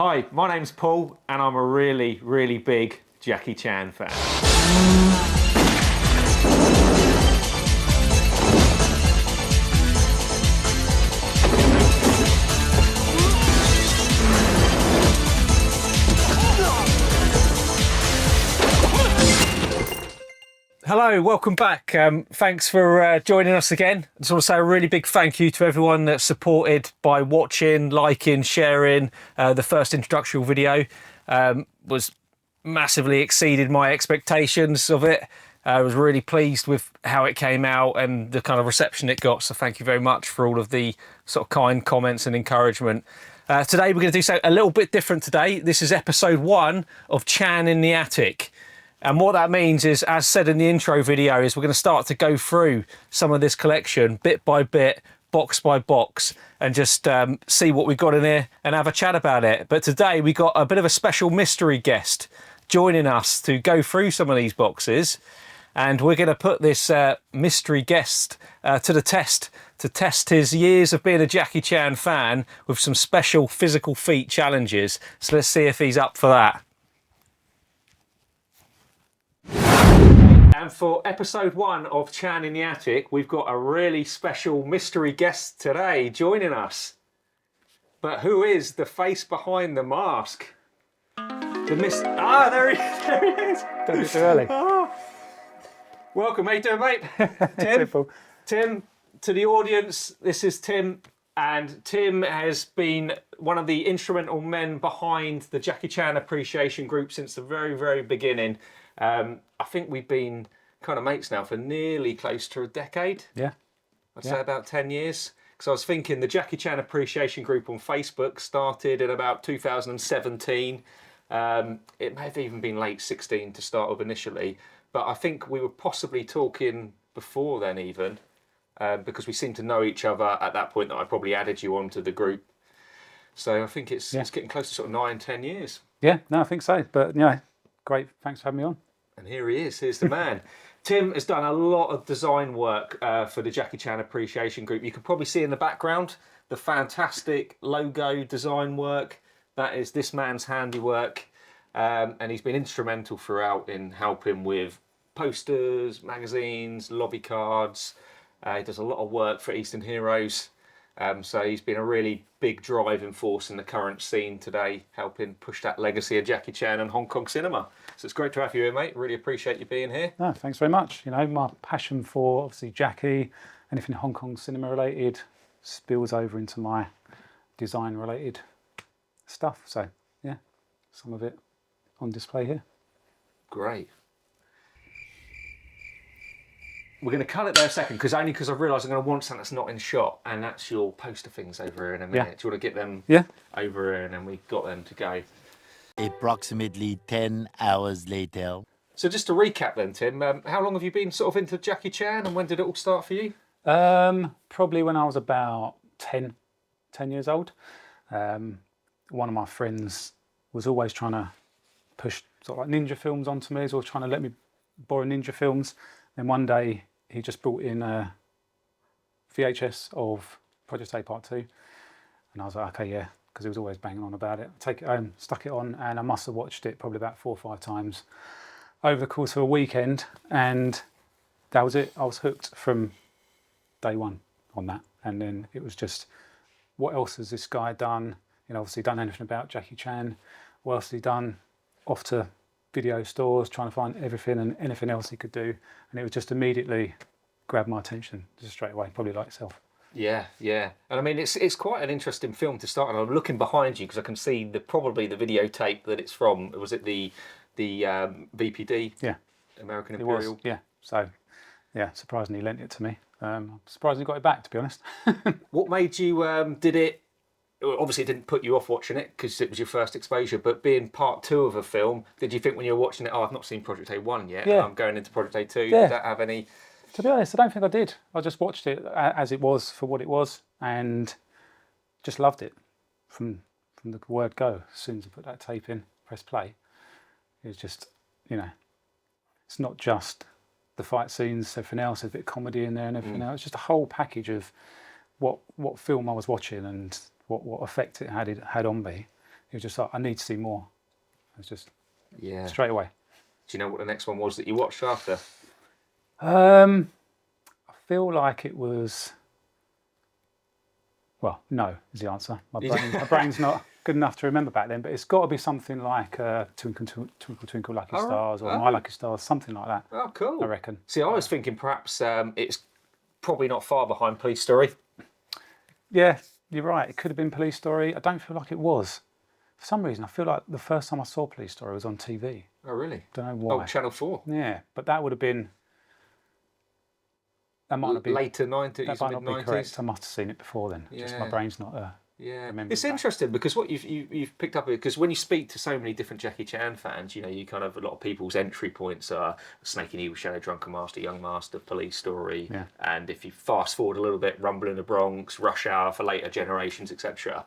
Hi, my name's Paul and I'm a really big Jackie Chan fan. Hello, welcome back. Thanks for joining us again. I just want to say a really big thank you to everyone that supported by watching, liking, sharing the first introductory video. Was massively exceeded my expectations of it. I was really pleased with how it came out and the kind of reception it got. So thank you very much for all of the sort of kind comments and encouragement. Today we're going to do something a little bit different today. This is episode 1 of Chan in the Attic. And what that means is, as said in the intro video, is we're going to start to go through some of this collection bit by bit, box by box, and just see what we've got in here and have a chat about it. But today we got a bit of a special mystery guest joining us to go through some of these boxes. And we're going to put this mystery guest to the test, to test his years of being a Jackie Chan fan with some special physical feat challenges. So let's see if he's up for that. And for episode 1 of Chan in the Attic, we've got a really special mystery guest today joining us. But who is the face behind the mask? There he is. Don't be too early. Oh. Welcome, how you doing, mate? Tim. Tim, to the audience, this is Tim. And Tim has been one of the instrumental men behind the Jackie Chan Appreciation Group since the very beginning. I think we've been kind of mates now for nearly close to a decade. Yeah. I'd say about 10 years. Because I was thinking the Jackie Chan Appreciation Group on Facebook started in about 2017. It may have even been late 16 to start with initially. But I think we were possibly talking before then even. Because we seemed to know each other at that point that I probably added you onto the group. So I think it's getting close to sort of 9-10 years. Yeah, no, I think so. But yeah, great. Thanks for having me on. And here he is. Here's the man. Tim has done a lot of design work for the Jackie Chan Appreciation Group. You can probably see in the background the fantastic logo design work. That is this man's handiwork. And he's been instrumental throughout in helping with posters, magazines, lobby cards. He does a lot of work for Eastern Heroes. So he's been a really big driving force in the current scene today, helping push that legacy of Jackie Chan and Hong Kong cinema. So it's great to have you here, mate. Really appreciate you being here. No, thanks very much. You know, my passion for obviously Jackie, anything Hong Kong cinema related, spills over into my design related stuff. So yeah, some of it on display here. Great. We're going to cut it there a second, because I've realised I'm going to want something that's not in shot, and that's your poster things over here in a minute. Yeah. Do you want to get them over here, and then we've got them to go? Approximately 10 hours later. So just to recap then, Tim, how long have you been sort of into Jackie Chan, and when did it all start for you? Probably when I was about 10 years old. One of my friends was always trying to push sort of like ninja films onto me, or trying to let me borrow ninja films. Then one day he just brought in a VHS of Project A Part 2, and I was like, okay, yeah, because he was always banging on about it. Take it home, stuck it on, and I must have watched it probably about 4 or 5 times over the course of a weekend, and that was it. I was hooked from day one on that, and then it was just, what else has this guy done? You know, obviously done anything about Jackie Chan. What else has he done? Off to video stores, trying to find everything and anything else he could do, and it was just immediately grabbed my attention just straight away, probably like yourself. Yeah, and I mean it's quite an interesting film to start. And I'm looking behind you because I can see probably the videotape that it's from. Was it the VPD? Yeah, American Imperial. It was, yeah. So yeah, surprisingly he lent it to me. I'm surprised he got it back, to be honest. What made you did it? Obviously, it didn't put you off watching it because it was your first exposure, but being part 2 of a film, did you think when you were watching it, oh, I've not seen Project A1 yet, yeah. I'm going into Project A2, yeah. Did that have any... To be honest, I don't think I did. I just watched it as it was for what it was and just loved it from the word go. As soon as I put that tape in, press play, it was just, you know, it's not just the fight scenes, everything else, there's a bit of comedy in there and everything else. It's just a whole package of what film I was watching and what effect it had on me. it was just like, I need to see more. It was just Yeah. straight away. Do you know what the next one was that you watched after? I feel like it was. Well, no is the answer. My brain's not good enough to remember back then, but it's got to be something like Twinkle, Twinkle, Twinkle, Lucky Stars, or My Lucky Stars, something like that. Oh, cool. I reckon. See, I was thinking perhaps it's probably not far behind Police Story. Yeah, you're right. It could have been Police Story. I don't feel like it was. For some reason, I feel like the first time I saw Police Story was on TV. Oh, really? Don't know why. Oh, Channel 4. Yeah, but that would have been. That might not be later 90s, That might not be correct. mid-90s. I must have seen it before then. Just my Yeah. brain's not Yeah, remember it's that. interesting because what you've picked up, because when you speak to so many different Jackie Chan fans, you know, you kind of, a lot of people's entry points are Snake and Evil, Shadow, Drunken Master, Young Master, Police Story, Yeah. and if you fast forward a little bit, Rumble in the Bronx, Rush Hour for later generations, etc.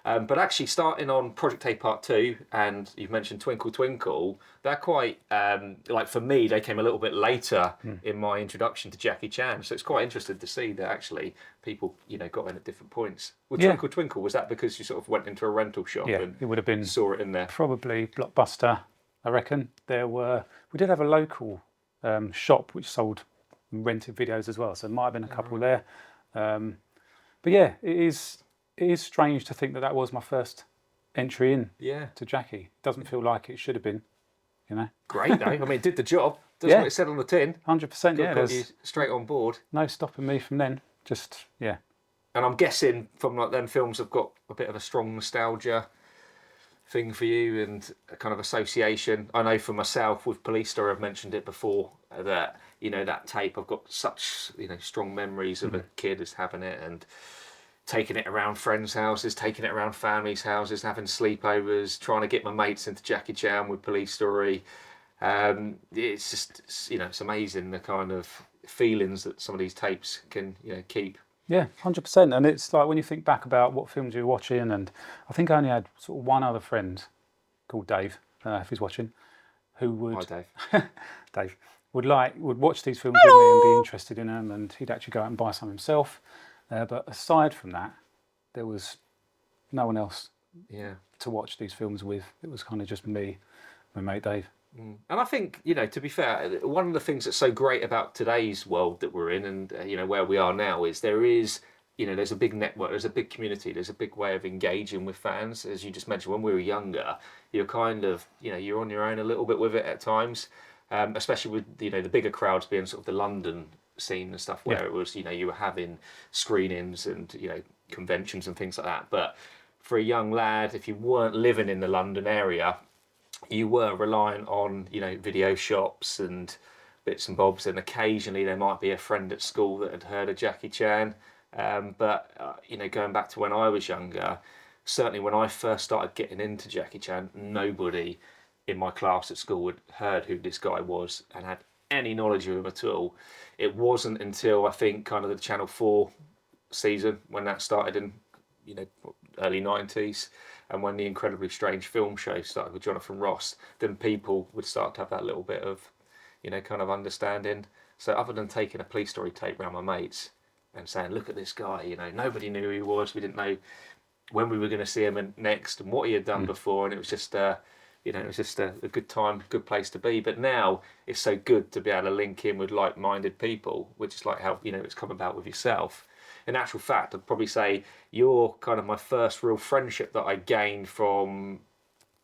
But actually, starting on Project A Part 2, and you've mentioned Twinkle Twinkle, they're quite, like for me, they came a little bit later in my introduction to Jackie Chan. So it's quite interesting to see that actually people, you know, got in at different points. Well, Yeah. Twinkle Twinkle, was that because you sort of went into a rental shop Yeah, and it would have been saw it in there? probably Blockbuster, I reckon. We did have a local shop which sold rented videos as well, so there might have been a couple there. But yeah, it is strange to think that was my first entry in Yeah. to Jackie. Doesn't feel like it should have been, you know. Great, though. I mean, it did the job. That's Yeah. what it said on the tin. 100%, yeah. Got you There's straight on board. no stopping me from then. Just, yeah. And I'm guessing from like them films have got a bit of a strong nostalgia thing for you and a kind of association. I know for myself with Police Story, I've mentioned it before, that, you know, that tape, I've got such, you know, strong memories of a kid as having it and taking it around friends' houses, taking it around families' houses, having sleepovers, trying to get my mates into Jackie Chan with Police Story. It's just, you know, it's amazing the kind of feelings that some of these tapes can, you know, keep. Yeah, 100%. And it's like when you think back about what films you were watching, and I think I only had sort of one other friend called Dave, if he's watching, who would Hi, Dave. Dave would watch these films with me and be interested in them, and he'd actually go out and buy some himself. But aside from that, there was no one else Yeah. to watch these films with. It was kind of just me, my mate Dave. And I think, you know, to be fair, one of the things that's so great about today's world that we're in and, you know, where we are now is there is, you know, there's a big network, there's a big community, there's a big way of engaging with fans. As you just mentioned, when we were younger, you're kind of, you know, you're on your own a little bit with it at times, especially with, you know, the bigger crowds being sort of the London scene and stuff where it was, you know, you were having screenings and, you know, conventions and things like that. But for a young lad, if you weren't living in the London area, you were relying on, you know, video shops and bits and bobs, and occasionally there might be a friend at school that had heard of Jackie Chan. But you know, going back to when I was younger, certainly when I first started getting into Jackie Chan, nobody in my class at school had heard who this guy was and had any knowledge of him at all. It wasn't until I think kind of the Channel 4 season when that started in, you know, early 90s, and when the Incredibly Strange film show started with Jonathan Ross, then people would start to have that little bit of, you know, kind of understanding. So other than taking a Police Story tape around my mates and saying, look at this guy, you know, nobody knew who he was, we didn't know when we were going to see him next and what he had done before, and it was just you know, it was just a good time, good place to be. But now it's so good to be able to link in with like-minded people, which is like how, you know, it's come about with yourself. In actual fact, I'd probably say you're kind of my first real friendship that I gained from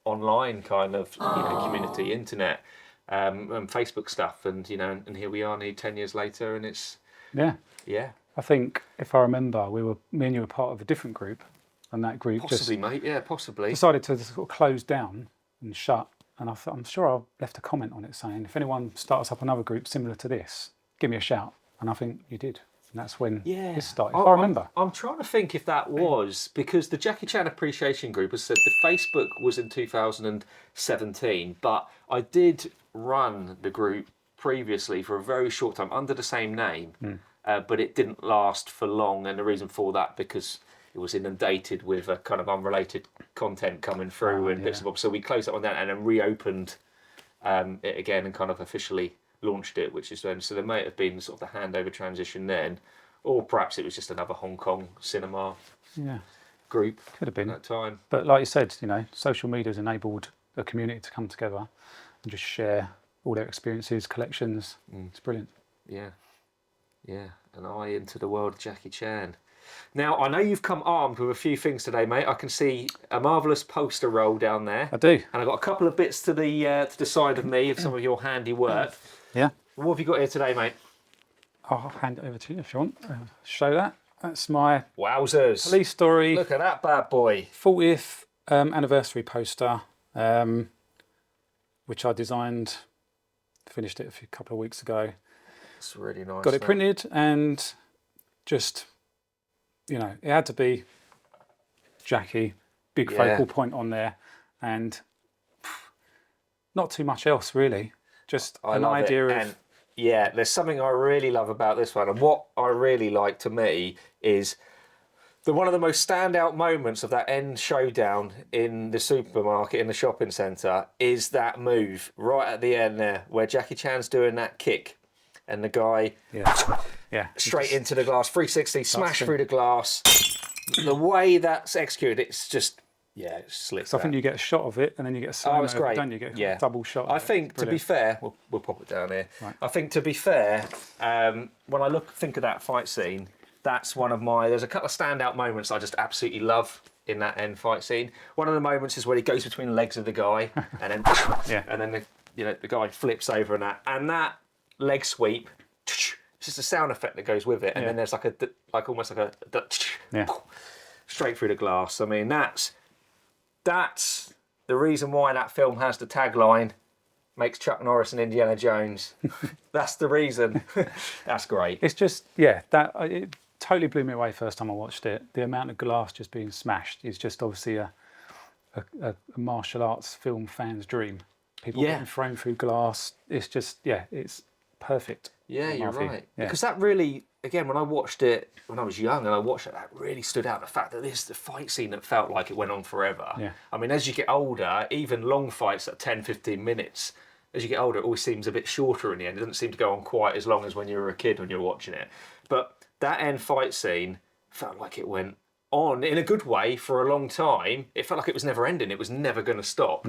online kind of, you know, community, internet, and Facebook stuff. And, you know, and here we are nearly 10 years later, and it's, Yeah. yeah. I think, if I remember, me and you were part of a different group, and that group Possibly, mate, yeah, possibly. decided to sort of close down and shut. And I'm sure I left a comment on it saying, if anyone starts up another group similar to this, give me a shout. And I think you did. And that's when this started, if I remember. I'm trying to think if that was, because the Jackie Chan Appreciation Group, as I said, the Facebook was in 2017, but I did run the group previously for a very short time under the same name, but it didn't last for long, and the reason for that, because it was inundated with a kind of unrelated content coming through and bits and bobs. So we closed that one down and then reopened it again and kind of officially launched it, which is when, so there may have been sort of the handover transition then, or perhaps it was just another Hong Kong cinema group. Could have been. At that time. But like you said, you know, social media has enabled a community to come together and just share all their experiences, collections. It's brilliant. Yeah, yeah. An eye into the world of Jackie Chan. Now, I know you've come armed with a few things today, mate. I can see a marvellous poster roll down there. I do. And I've got a couple of bits to the side of me of some of your handiwork. Yeah. What have you got here today, mate? I'll hand it over to you if you want. Show that. That's my Wowzers. Police Story Look at that bad boy. 40th anniversary poster, which I designed, finished it a couple of weeks ago. It's really nice. Got it printed and just, you know, it had to be Jackie, big focal point on there, and not too much else really. Just an idea of... Yeah, there's something I really love about this one, and what I really like to me is one of the most standout moments of that end showdown in the supermarket, in the shopping centre, is that move right at the end there, where Jackie Chan's doing that kick, and the guy straight into the glass, 360, smash through the glass. The way that's executed, it's just... Yeah, it's slick. So I think you get a shot of it, and then you get a slow-mo, it's great. don't you? Get a double shot. I think, to be fair, we'll pop it down here. Right. I think, to be fair, when I think of that fight scene, that's one of my... There's a couple of standout moments I just absolutely love in that end fight scene. One of the moments is where he goes between the legs of the guy, and then and then the guy flips over and that leg sweep. It's just a sound effect that goes with it, and then there's almost like a straight through the glass. I mean, that's the reason why that film has the tagline, makes Chuck Norris and Indiana Jones. That's the reason. That's great. It's just, it totally blew me away first time I watched it. The amount of glass just being smashed is just obviously a martial arts film fan's dream. People getting thrown through glass. It's just, it's perfect. Yeah, you're right. Yeah. Because that really, again, when I watched it when I was young and I watched it, that really stood out. The fact that this is the fight scene that felt like it went on forever. Yeah. I mean, as you get older, even long fights at 10, 15 minutes, as you get older, it always seems a bit shorter in the end. It doesn't seem to go on quite as long as when you were a kid when you were watching it. But that end fight scene felt like it went on in a good way for a long time. It felt like it was never ending. It was never going to stop.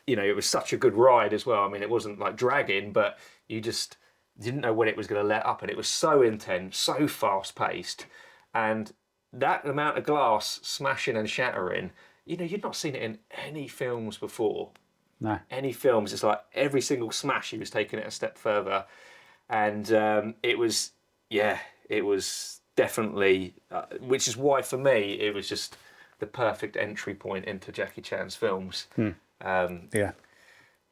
You know, it was such a good ride as well. I mean, it wasn't like dragging, but you just didn't know when it was going to let up, and it was so intense, so fast-paced, and that amount of glass smashing and shattering, you know, you'd not seen it in any films before. No. Any films, it's like every single smash he was taking it a step further, and it was definitely, which is why for me it was just the perfect entry point into Jackie Chan's films.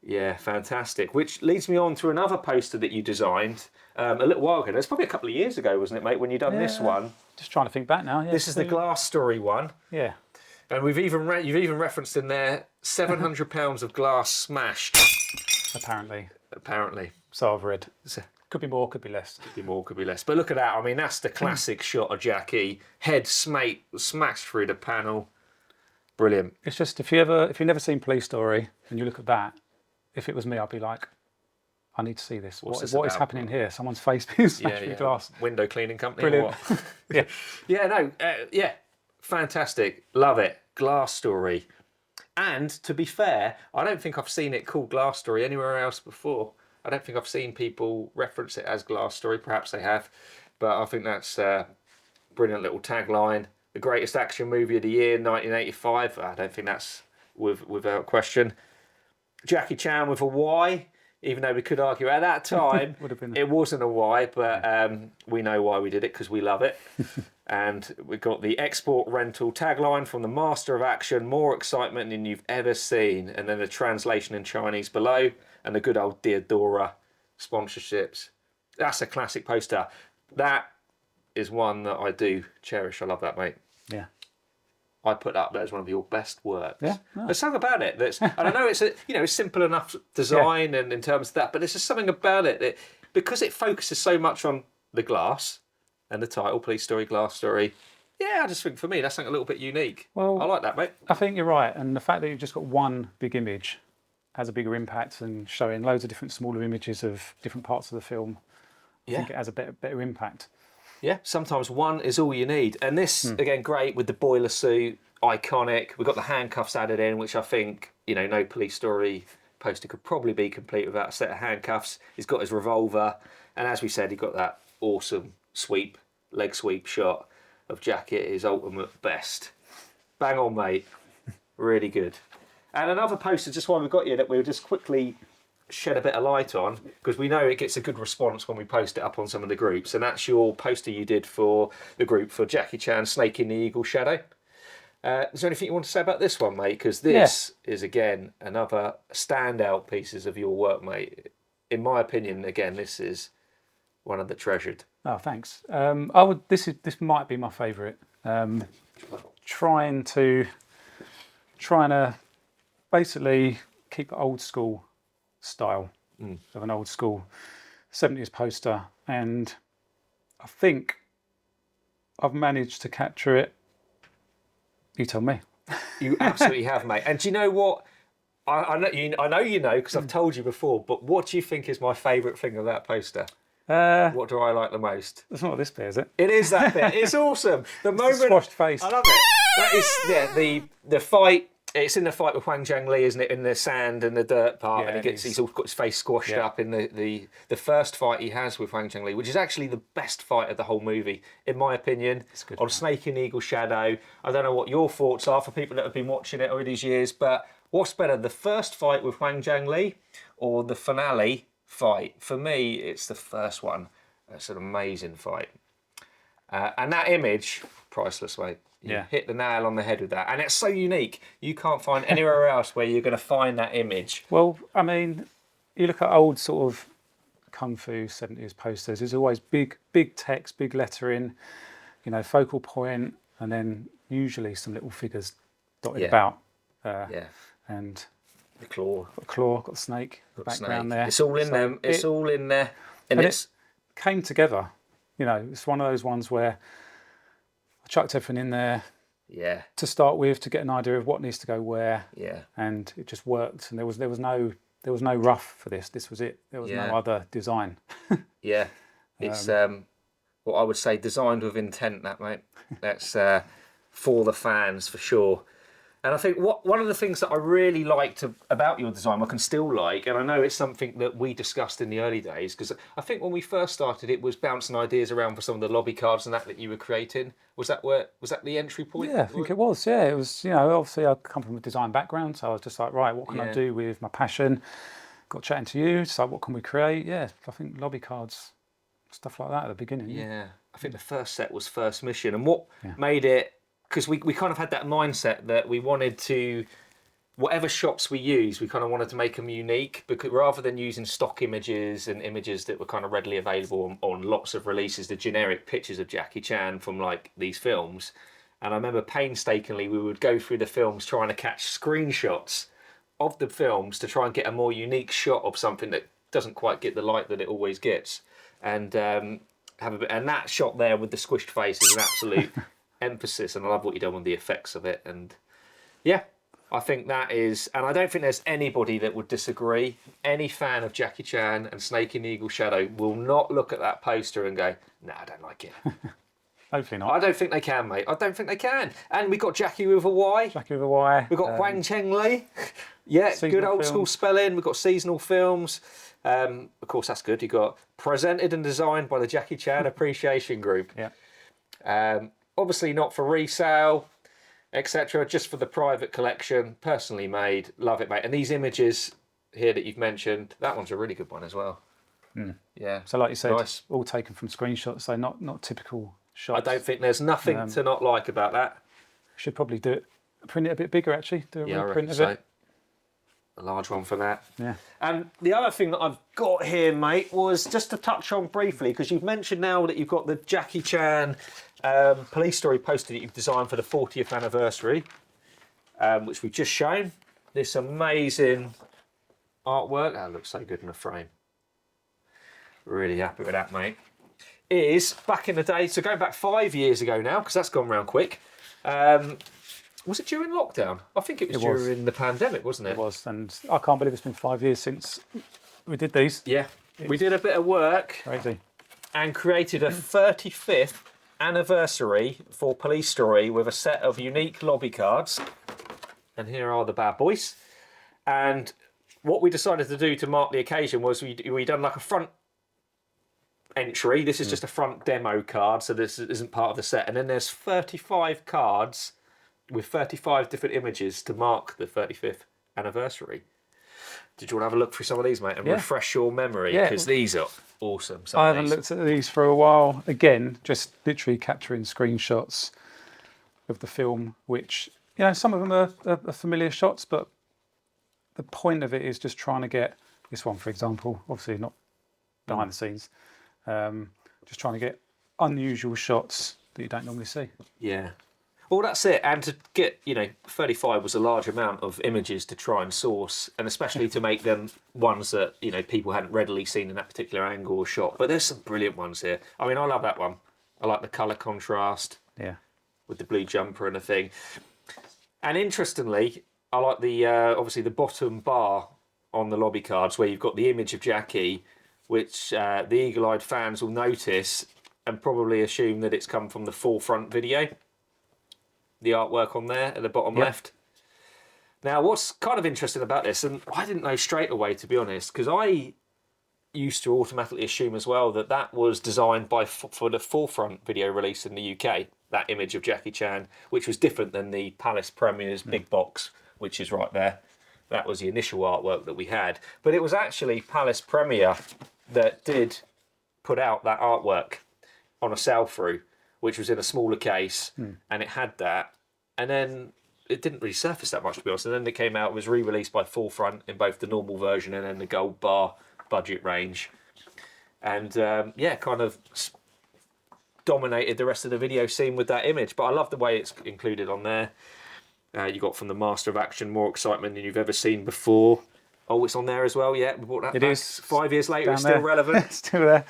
Yeah, fantastic. Which leads me on to another poster that you designed a little while ago. It's probably a couple of years ago, wasn't it, mate, when you done this one? Just trying to think back now. Yeah, this is the Glass Story one. Yeah. And you've even referenced in there 700 pounds of glass smashed. Apparently. So I've read. Could be more, could be less. Could be more, could be less. But look at that. I mean, that's the classic shot of Jackie. Head smashed through the panel. Brilliant. It's just, if you've never seen Police Story and you look at that, if it was me, I'd be like, I need to see this. What is happening here? Someone's face being smashed through glass. Window cleaning company. Brilliant. Or what? Fantastic. Love it. Glass Story. And to be fair, I don't think I've seen it called Glass Story anywhere else before. I don't think I've seen people reference it as Glass Story. Perhaps they have, but I think that's a brilliant little tagline. The greatest action movie of the year, 1985. I don't think that's without question. Jackie Chan with a Y, even though we could argue at that time it wasn't a Y, but we know why we did it, because we love it. And we've got the export rental tagline from the Master of Action, more excitement than you've ever seen. And then the translation in Chinese below, and the good old Diodora sponsorships. That's a classic poster. That is one that I do cherish. I love that, mate. Yeah. I put that up there as one of your best works. Yeah, no. There's something about it that's, and I know it's a simple enough design and in terms of that, but there's just something about it that, because it focuses so much on the glass and the title, Police Story, Glass Story. Yeah, I just think for me that's something a little bit unique. Well, I like that, mate. I think you're right, and the fact that you've just got one big image has a bigger impact than showing loads of different smaller images of different parts of the film. I think it has a better impact. Yeah, sometimes one is all you need. And this, again, great with the boiler suit, iconic. We've got the handcuffs added in, which I think, no police story poster could probably be complete without a set of handcuffs. He's got his revolver. And as we said, he got that awesome leg sweep shot of Jackie at his ultimate best. Bang on, mate. Really good. And another poster, just while we've got you, that we'll just quickly shed a bit of light on, because we know it gets a good response when we post it up on some of the groups, and that's your poster you did for the group for Jackie Chan Snake in the Eagle Shadow. Is there anything you want to say about this one, mate? Because this is, again, another standout pieces of your work, mate. In my opinion, again, this is one of the treasured. Oh, thanks. This might be my favourite. Trying to basically keep old school style of an old school 70s poster, and I think I've managed to capture it. You tell me. You absolutely have, mate. And do you know what? I know you know because I've told you before. But what do you think is my favourite thing of that poster? What do I like the most? It's not this bit, is it? It is that bit. It's awesome. The moment, the squashed face. I love it. That is the fight. It's in the fight with Huang Zhangli, isn't it? In the sand and the dirt part, and he's all got his face squashed up in the first fight he has with Huang Zhangli, which is actually the best fight of the whole movie, in my opinion. It's good, on Snake in Eagle Shadow. I don't know what your thoughts are for people that have been watching it over these years, but what's better, the first fight with Huang Zhangli or the finale fight? For me, it's the first one. It's an amazing fight, and that image, priceless, mate. You hit the nail on the head with that. And it's so unique. You can't find anywhere else where you're going to find that image. Well, I mean, you look at old sort of Kung Fu 70s posters, there's always big text, big lettering, focal point, and then usually some little figures dotted about. And the claw. Got the snake, the background there. It's all in them. It's all in there. And it came together. It's one of those ones where I chucked everything in there to start with to get an idea of what needs to go where. Yeah. And it just worked. And there was no rough for this. This was it. There was no other design. Yeah. It's what I would say designed with intent, that, mate. That's for the fans for sure. And I think one of the things that I really liked about your design, I can still like, and I know it's something that we discussed in the early days, because I think when we first started, it was bouncing ideas around for some of the lobby cards and that you were creating. Was that the entry point? Yeah, I think it was. Yeah, it was. Obviously I come from a design background, so I was just like, right, what can I do with my passion? Got chatting to you, so what can we create? Yeah, I think lobby cards, stuff like that at the beginning. Yeah, I think the first set was First Mission, and what made it. Because we kind of had that mindset that we wanted to, whatever shots we use, we kind of wanted to make them unique, because rather than using stock images and images that were kind of readily available on lots of releases, the generic pictures of Jackie Chan from like these films. And I remember painstakingly we would go through the films trying to catch screenshots of the films to try and get a more unique shot of something that doesn't quite get the light that it always gets. And have a bit, and that shot there with the squished face is an absolute emphasis, and I love what you've done with the effects of it. And I think that is, and I don't think there's anybody that would disagree. Any fan of Jackie Chan and Snake in the Eagle Shadow will not look at that poster and go, "No, I don't like it." Hopefully not. I don't think they can, mate. I don't think they can. And we got Jackie with a Y. Jackie with a Y. We've got Huang Zhangli. Good old school spelling. We've got seasonal films. Of course, that's good. You got presented and designed by the Jackie Chan Appreciation Group. Yeah. Obviously not for resale, etc. Just for the private collection, personally made. Love it, mate. And these images here that you've mentioned, that one's a really good one as well. Yeah. So like you said, nice. All taken from screenshots, so not typical shots. I don't think there's nothing to not like about that. Should probably print it a bit bigger actually. Do a reprint of it. A large one for that. Yeah. And the other thing that I've got here, mate, was just to touch on briefly, because you've mentioned now that you've got the Jackie Chan police story poster that you've designed for the 40th anniversary, which we've just shown. This amazing artwork. That looks so good in a frame. Really happy with that, mate. Is back in the day, so going back 5 years ago now, because that's gone round quick. Was it during lockdown? I think it was during the pandemic, wasn't it? It was, and I can't believe it's been 5 years since we did these. Yeah, we did a bit of work. Crazy. and created a 35th anniversary for Police Story with a set of unique lobby cards. And here are the bad boys. And what we decided to do to mark the occasion was we done like a front entry. This is just a front demo card, so this isn't part of the set. And then there's 35 cards with 35 different images to mark the 35th anniversary. Did you want to have a look through some of these, mate, and refresh your memory? Because these are awesome. I haven't looked at these for a while. Again, just literally capturing screenshots of the film, which, you know, some of them are familiar shots, but the point of it is just trying to get this one, for example, obviously not behind the scenes, just trying to get unusual shots that you don't normally see. Yeah. Well, that's it. And to get, 35 was a large amount of images to try and source, and especially to make them ones that, people hadn't readily seen in that particular angle or shot. But there's some brilliant ones here. I mean, I love that one. I like the colour contrast with the blue jumper and the thing. And interestingly, I like the, obviously, the bottom bar on the lobby cards where you've got the image of Jackie, which the eagle-eyed fans will notice and probably assume that it's come from the Forefront video. The artwork on there at the bottom left. Now, what's kind of interesting about this, and I didn't know straight away, to be honest, because I used to automatically assume as well that that was designed for the Forefront video release in the UK, that image of Jackie Chan, which was different than the Palace Premier's big box, which is right there. That was the initial artwork that we had. But it was actually Palace Premier that did put out that artwork on a sell-through, which was in a smaller case, and it had that. And then it didn't really surface that much, to be honest. And then it came out, it was re-released by Forefront in both the normal version and then the gold bar budget range. And kind of dominated the rest of the video scene with that image. But I love the way it's included on there. You got from the Master of Action, more excitement than you've ever seen before. Oh, it's on there as well, yeah. We brought that back. Is 5 years later, it's still relevant. It's still there.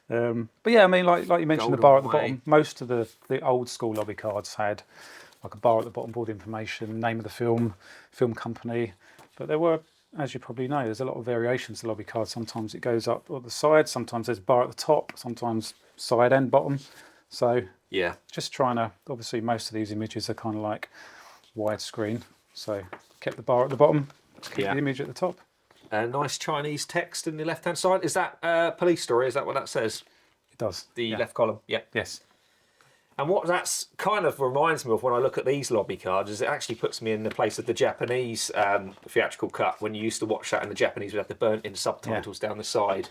But yeah, I mean, like you mentioned, the bar at the bottom. Most of the old school lobby cards had like a bar at the bottom, all the information, name of the film, film company. But there were, as you probably know, there's a lot of variations to lobby cards. Sometimes it goes up at the side, sometimes there's bar at the top, sometimes side and bottom. So yeah, just trying to, obviously most of these images are kind of like widescreen. So kept the bar at the bottom, keep the image at the top. Nice Chinese text in the left-hand side. Is that Police Story? Is that what that says? It does. The left column, yeah. Yes. And what that's kind of reminds me of when I look at these lobby cards is it actually puts me in the place of the Japanese theatrical cut, when you used to watch that and the Japanese would have the burnt-in subtitles down the side.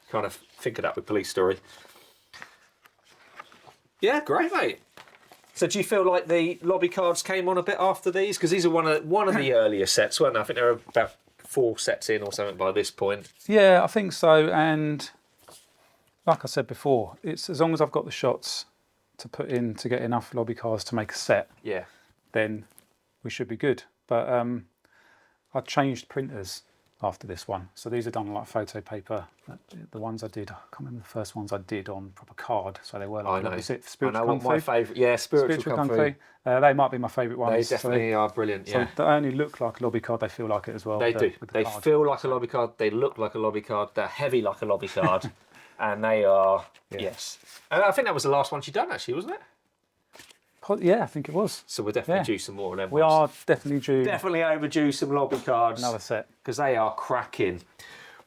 Kind of think of that with Police Story. Yeah, great, mate. So do you feel like the lobby cards came on a bit after these? Because these are one of the earlier sets, weren't they? I think they were about 4 sets in or something by this point. Yeah, I think so. And like I said before, it's as long as I've got the shots to put in to get enough lobby cards to make a set, then we should be good. But I changed printers after this one. So these are done on like photo paper. The ones I did, I can't remember the first ones I did on proper card. So they were like Spiritual I know Kung what my favourite, Spiritual Kung Fu. They might be my favourite ones. They definitely are brilliant, So they only look like a lobby card, they feel like it as well. They do. They feel like a lobby card, they look like a lobby card, they're heavy like a lobby card, and they are, yes. And I think that was the last one she'd done, actually, wasn't it? Yeah, I think it was. So we're definitely due some more of them. We are definitely due. Definitely overdue some lobby cards. Another set. Because they are cracking.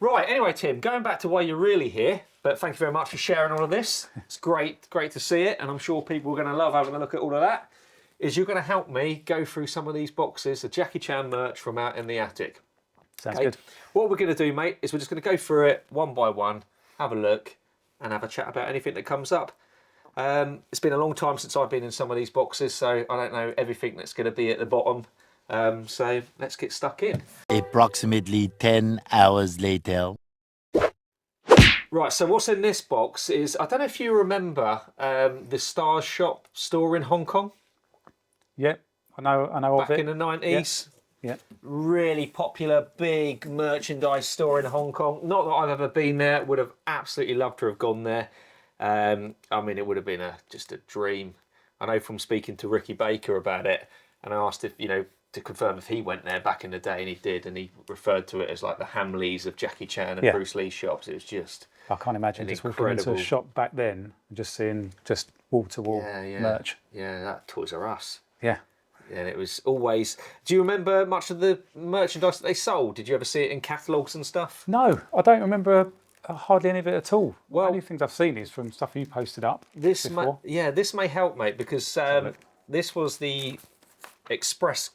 Right, anyway, Tim, going back to why you're really here, but thank you very much for sharing all of this. It's great to see it, and I'm sure people are going to love having a look at all of that. Is you're going to help me go through some of these boxes of Jackie Chan merch from out in the attic. Sounds good. What we're going to do, mate, is we're just going to go through it one by one, have a look, and have a chat about anything that comes up. It's been a long time since I've been in some of these boxes, so I don't know everything that's going to be at the bottom. So let's get stuck in. Approximately 10 hours later. Right, so what's in this box is, I don't know if you remember the Stars Shop store in Hong Kong. Yeah, I know of it. Back in the 90s. Yeah. Really popular, big merchandise store in Hong Kong. Not that I've ever been there, would have absolutely loved to have gone there. I mean, it would have been just a dream. I know from speaking to Ricky Baker about it, and I asked if, to confirm if he went there back in the day, and he did, and he referred to it as like the Hamleys of Jackie Chan and Bruce Lee shops. It was just, I can't imagine just walking into incredible a shop back then and just seeing just wall-to-wall merch. Yeah, that Toys R Us. Yeah. And it was always... Do you remember much of the merchandise that they sold? Did you ever see it in catalogues and stuff? No, I don't remember hardly any of it at all. Well, the only things I've seen is from stuff you posted up before. This may help, mate, because this was the Express...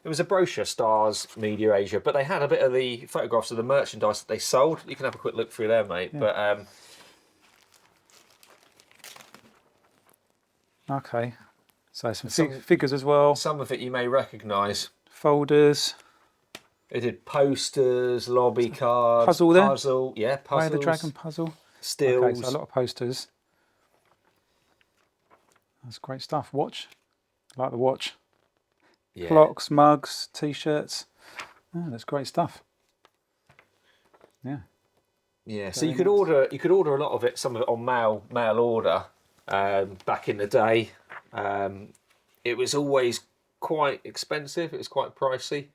It was a brochure, Stars Media Asia, but they had a bit of the photographs of the merchandise that they sold. You can have a quick look through there, mate. Yeah. But okay, so some figures as well. Some of it you may recognise. Folders. They did posters, lobby cards, puzzle there. Puzzles. Way of the Dragon puzzle. Stills. Okay, so a lot of posters. That's great stuff. Watch, I like the watch. Yeah. Clocks, mugs, t-shirts. Oh, that's great stuff. Yeah. Yeah. So you could order a lot of it, some of it on mail order. Back in the day, it was always quite expensive. It was quite pricey.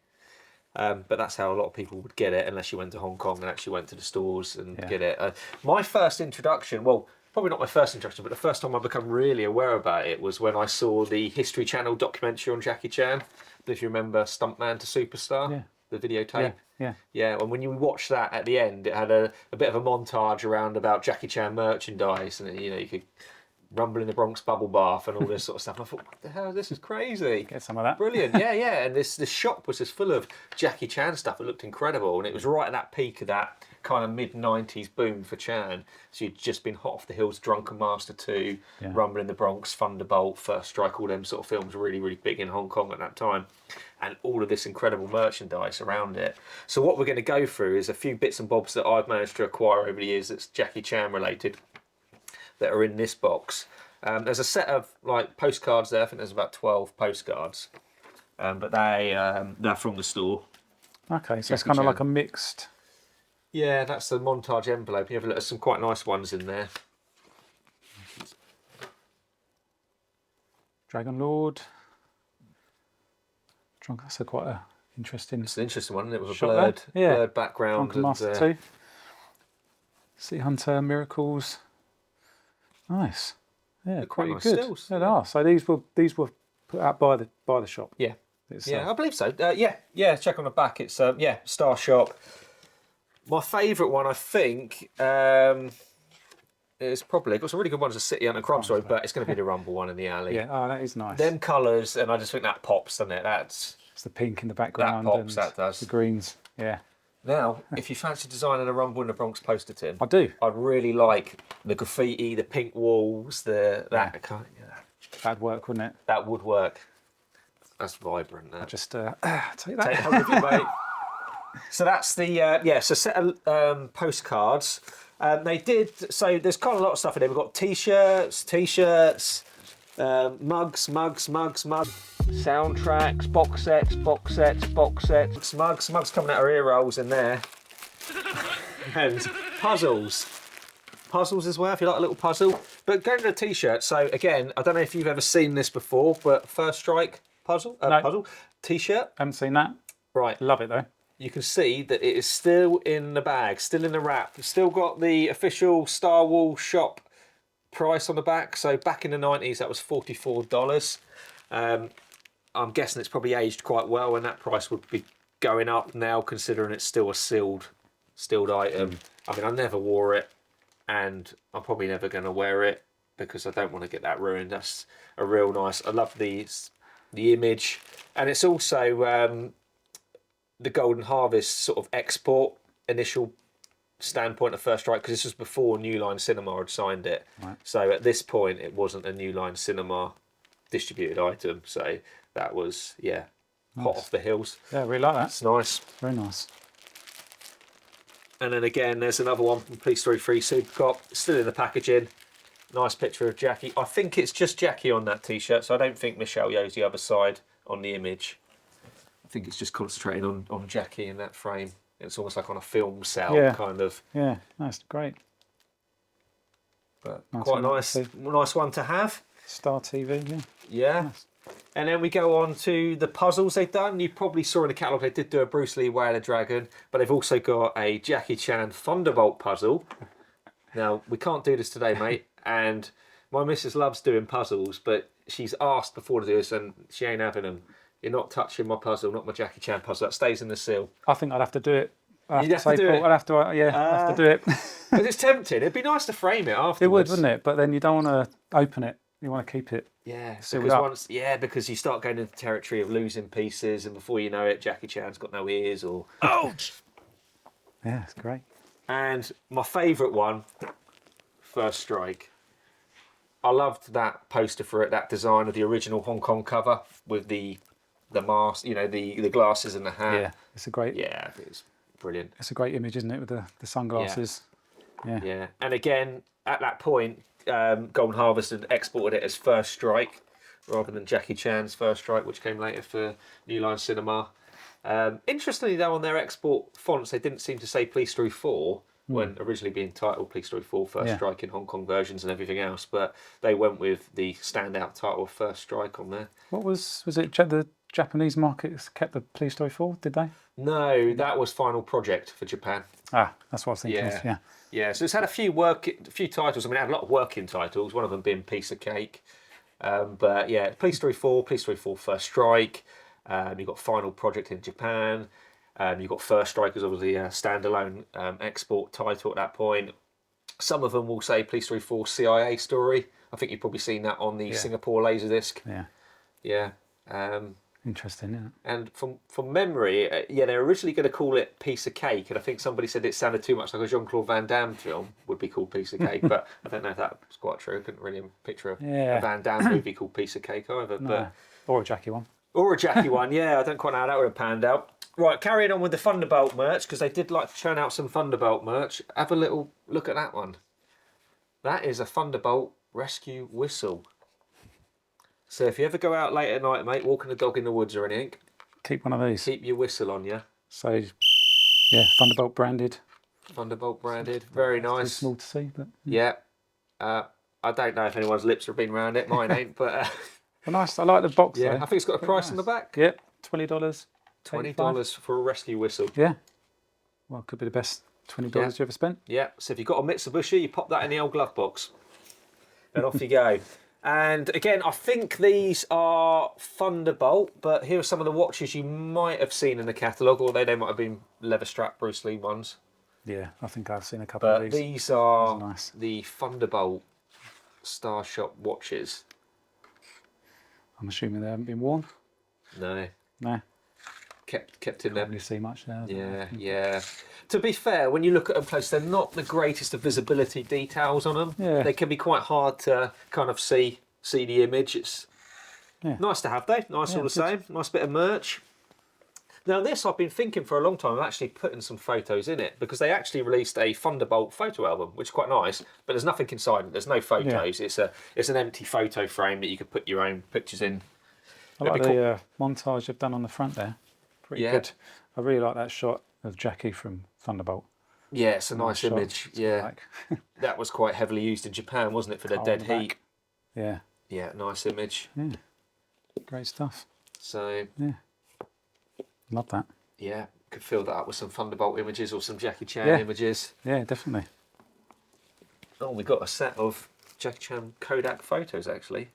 But that's how a lot of people would get it, unless you went to Hong Kong and actually went to the stores and get it. My first introduction, well, probably not my first introduction, but the first time I became really aware about it was when I saw the History Channel documentary on Jackie Chan. If you remember Stuntman to Superstar, the videotape. Yeah, and when you watch that at the end, it had a bit of a montage around about Jackie Chan merchandise, and you could Rumble in the Bronx bubble bath and all this sort of stuff. And I thought, what the hell, this is crazy. Get some of that. Brilliant, yeah. And this shop was just full of Jackie Chan stuff. It looked incredible, and it was right at that peak of that kind of mid-90s boom for Chan. So you'd just been hot off the heels, Drunken Master 2, Rumble in the Bronx, Thunderbolt, First Strike, all them sort of films were really, really big in Hong Kong at that time. And all of this incredible merchandise around it. So what we're going to go through is a few bits and bobs that I've managed to acquire over the years that's Jackie Chan related, that are in this box. There's a set of like postcards there. I think there's about 12 postcards, but they're from the store. Okay, so it's kind of like a mixed. Yeah, that's the montage envelope. You have a look, there's some quite nice ones in there. Dragon Lord. That's quite a interesting. It's an interesting one, isn't it? With a blurred background. Drunken Master 2. Sea Hunter, Miracles. Nice. Yeah, quite nice good. Stills. Yeah, they are. So these were put out by the shop. Yeah. I believe so. Check on the back. It's Star Shop. My favourite one, I think, is probably got some really good ones. A City Hunter Crime Story, but it's going to be the Rumble one in the alley. Yeah. Oh, that is nice. Them colours, and I just think that pops, doesn't it? It's the pink in the background. That pops. That does. The greens. Yeah. Now, if you fancy designing a Rumble in the Bronx poster, Tim, I do. I'd really like the graffiti, the pink walls, that kind. That'd work, wouldn't it? That would work. That's vibrant. That. I'll just take that. Take hold of you, mate. So that's the so set of postcards. They did so. There's quite a lot of stuff in there. We've got t-shirts, mugs, soundtracks, box sets, mugs coming out of ear rolls in there, and puzzles as well. If you like a little puzzle, but going to the t-shirt. So again, I don't know if you've ever seen this before, but First Strike puzzle t-shirt. Haven't seen that. Right, love it though. You can see that it is still in the bag, still in the wrap. It's still got the official Star Wars shop price on the back. So back in the 90s, that was $44. I'm guessing it's probably aged quite well, and that price would be going up now, considering it's still a sealed item. I mean, I never wore it, and I'm probably never going to wear it because I don't want to get that ruined. That's a real nice. I love the image, and it's also the Golden Harvest sort of export initial standpoint of First Strike, because this was before New Line Cinema had signed it. Right. So at this point, it wasn't a New Line Cinema distributed item. So that was hot off the hills. Yeah, I really like that. It's nice. Very nice. And then again, there's another one from Police Story 3 Super Cop, still in the packaging. Nice picture of Jackie. I think it's just Jackie on that t-shirt, so I don't think Michelle Yeoh's the other side on the image. I think it's just concentrating on Jackie in that frame. It's almost like on a film cell, kind of. Yeah, that's great. But nice, quite nice one to have. Star TV, Yeah. Nice. And then we go on to the puzzles they've done. You probably saw in the catalogue they did do a Bruce Lee Way of the Dragon, but they've also got a Jackie Chan Thunderbolt puzzle. Now, we can't do this today, mate, and my missus loves doing puzzles, but she's asked before to do this and she ain't having them. You're not touching my puzzle, not my Jackie Chan puzzle. That stays in the seal. I think I'd have to do it. You'd have to do it? I'd have to, I'd have to do it. Because it's tempting. It'd be nice to frame it afterwards. It would, wouldn't it? But then you don't want to open it. You want to keep it. Yeah, because because you start going into the territory of losing pieces, and before you know it, Jackie Chan's got no ears or. Ouch! Yeah, it's great. And my favourite one, First Strike. I loved that poster for it, that design of the original Hong Kong cover with the mask, you know, the glasses and the hat. Yeah, it's a great. Yeah, it's brilliant. It's a great image, isn't it, with the sunglasses? Yeah. Yeah, and again at that point, Golden Harvest had exported it as First Strike rather than Jackie Chan's First Strike, which came later for New Line Cinema. Interestingly, though, on their export fonts, they didn't seem to say Police Story 4 when originally being titled Police Story 4 First Strike in Hong Kong versions and everything else, but they went with the standout title of First Strike on there. What was it? The Japanese markets kept the Police Story 4, did they? No, that was Final Project for Japan. Ah, that's what I was thinking. Yeah, so it's had a few titles. I mean, it had a lot of working titles, one of them being Piece of Cake. But yeah, Police Story 4 First Strike, you've got Final Project in Japan, you've got First Strike as obviously a standalone export title at that point. Some of them will say Police Story 4 CIA Story. I think you've probably seen that on the Singapore Laserdisc. Yeah. Interesting, isn't it? And from memory, they're originally going to call it Piece of Cake, and I think somebody said it sounded too much like a Jean-Claude Van Damme film would be called Piece of Cake, but I don't know if that was quite true. I couldn't really picture a Van Damme movie called Piece of Cake either. No. But Or a Jackie one. Or a Jackie one, I don't quite know how that would have panned out. Right, carrying on with the Thunderbolt merch, because they did like to churn out some Thunderbolt merch. Have a little look at that one. That is a Thunderbolt rescue whistle. So if you ever go out late at night, mate, walking a dog in the woods or anything, keep one of these. Keep your whistle on you. So, yeah, Thunderbolt branded. Thunderbolt branded, very nice. Too small to see, but yeah. I don't know if anyone's lips have been around it. Mine ain't, but well, nice. I like the box. Yeah, though. I think it's got a price on the back. Yep, $20. $20 for a rescue whistle. Yeah. Well, it could be the best $20 you ever spent. Yeah. So if you've got a Mitsubishi, you pop that in the old glove box, and off you go. And again, I think these are Thunderbolt, but here are some of the watches you might have seen in the catalogue, although they might have been leather strap Bruce Lee ones. Yeah, I think I've seen a couple of these. But these are nice. The Thunderbolt Star Shop watches. I'm assuming they haven't been worn? No. No. Kept in there. Can't really see much there. Yeah. To be fair, when you look at them close, they're not the greatest of visibility details on them. Yeah. They can be quite hard to kind of see the image. It's nice to have though. Nice all the same. Nice bit of merch. Now this, I've been thinking for a long time of actually putting some photos in it, because they actually released a Thunderbolt photo album, which is quite nice, but there's nothing inside it. There's no photos. It's an empty photo frame that you could put your own pictures in. I like the montage they've done on the front there. Pretty good. I really like that shot of Jackie from Thunderbolt. Yeah, it's a nice image. Yeah. That was quite heavily used in Japan, wasn't it, for their Dead Heat? Yeah. Yeah, nice image. Yeah. Great stuff. So yeah. Love that. Yeah, could fill that up with some Thunderbolt images or some Jackie Chan images. Yeah, definitely. Oh, we got a set of Jackie Chan Kodak photos actually.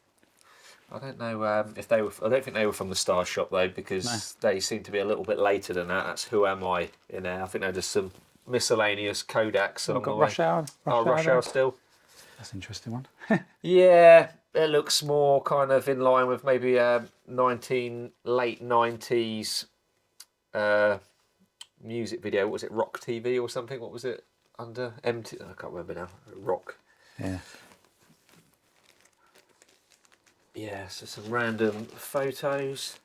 I don't know if they were. I don't think they were from the Star Shop though, because they seem to be a little bit later than that. That's Who Am I in there. I think they're just some miscellaneous Kodaks along the way. Rush Hour. Rush Hour still. That's an interesting one. Yeah, it looks more kind of in line with maybe late 90s music video. What was it, Rock TV or something? What was it under MT? I can't remember now. Rock. Yeah. Yeah, so some random photos.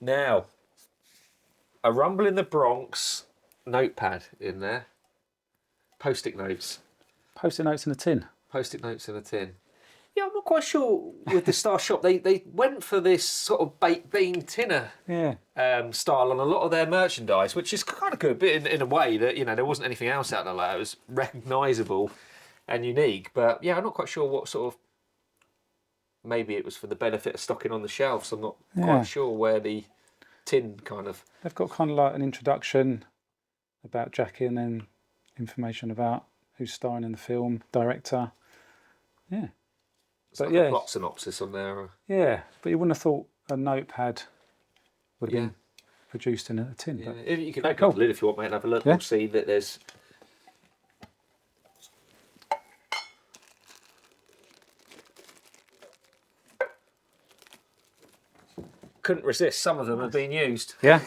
Now, a Rumble in the Bronx notepad in there. Post-it notes. Post-it notes in a tin. Post-it notes in a tin. Yeah, I'm not quite sure with the Star Shop. They went for this sort of baked bean tinner style on a lot of their merchandise, which is kind of good, but in a way that, you know, there wasn't anything else out there like that. It was recognisable and unique, but yeah, I'm not quite sure what sort of maybe it was for the benefit of stocking on the shelves. I'm not Yeah. quite sure where the tin kind of... They've got kind of like an introduction about Jackie and then information about who's starring in the film, director. Yeah. It's But like a plot synopsis on there. Yeah, but you wouldn't have thought a notepad would have Yeah. been produced in a tin. Yeah. But You can open up the lid if you want, mate, and have a look. Yeah. You'll see that there's... Couldn't resist. Some of them have been used. yeah,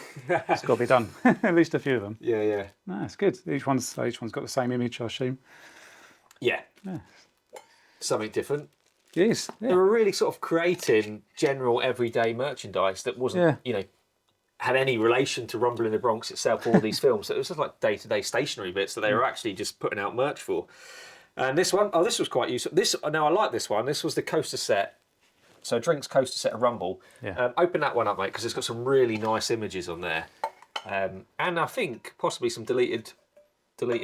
it's got to be done. At least a few of them. Yeah, yeah. No, it's good. Each one's got the same image, I assume. Yeah. Yeah. Something different. Yes. They Yeah. were really sort of creating general everyday merchandise that wasn't, had any relation to Rumble in the Bronx itself or these films. So it was just like day-to-day stationery bits that they were actually just putting out merch for. And this one, this was quite useful. Now I like this one. This was the coaster set. So drinks coaster set of Rumble. Yeah. Open that one up, mate, because it's got some really nice images on there, and I think possibly some deleted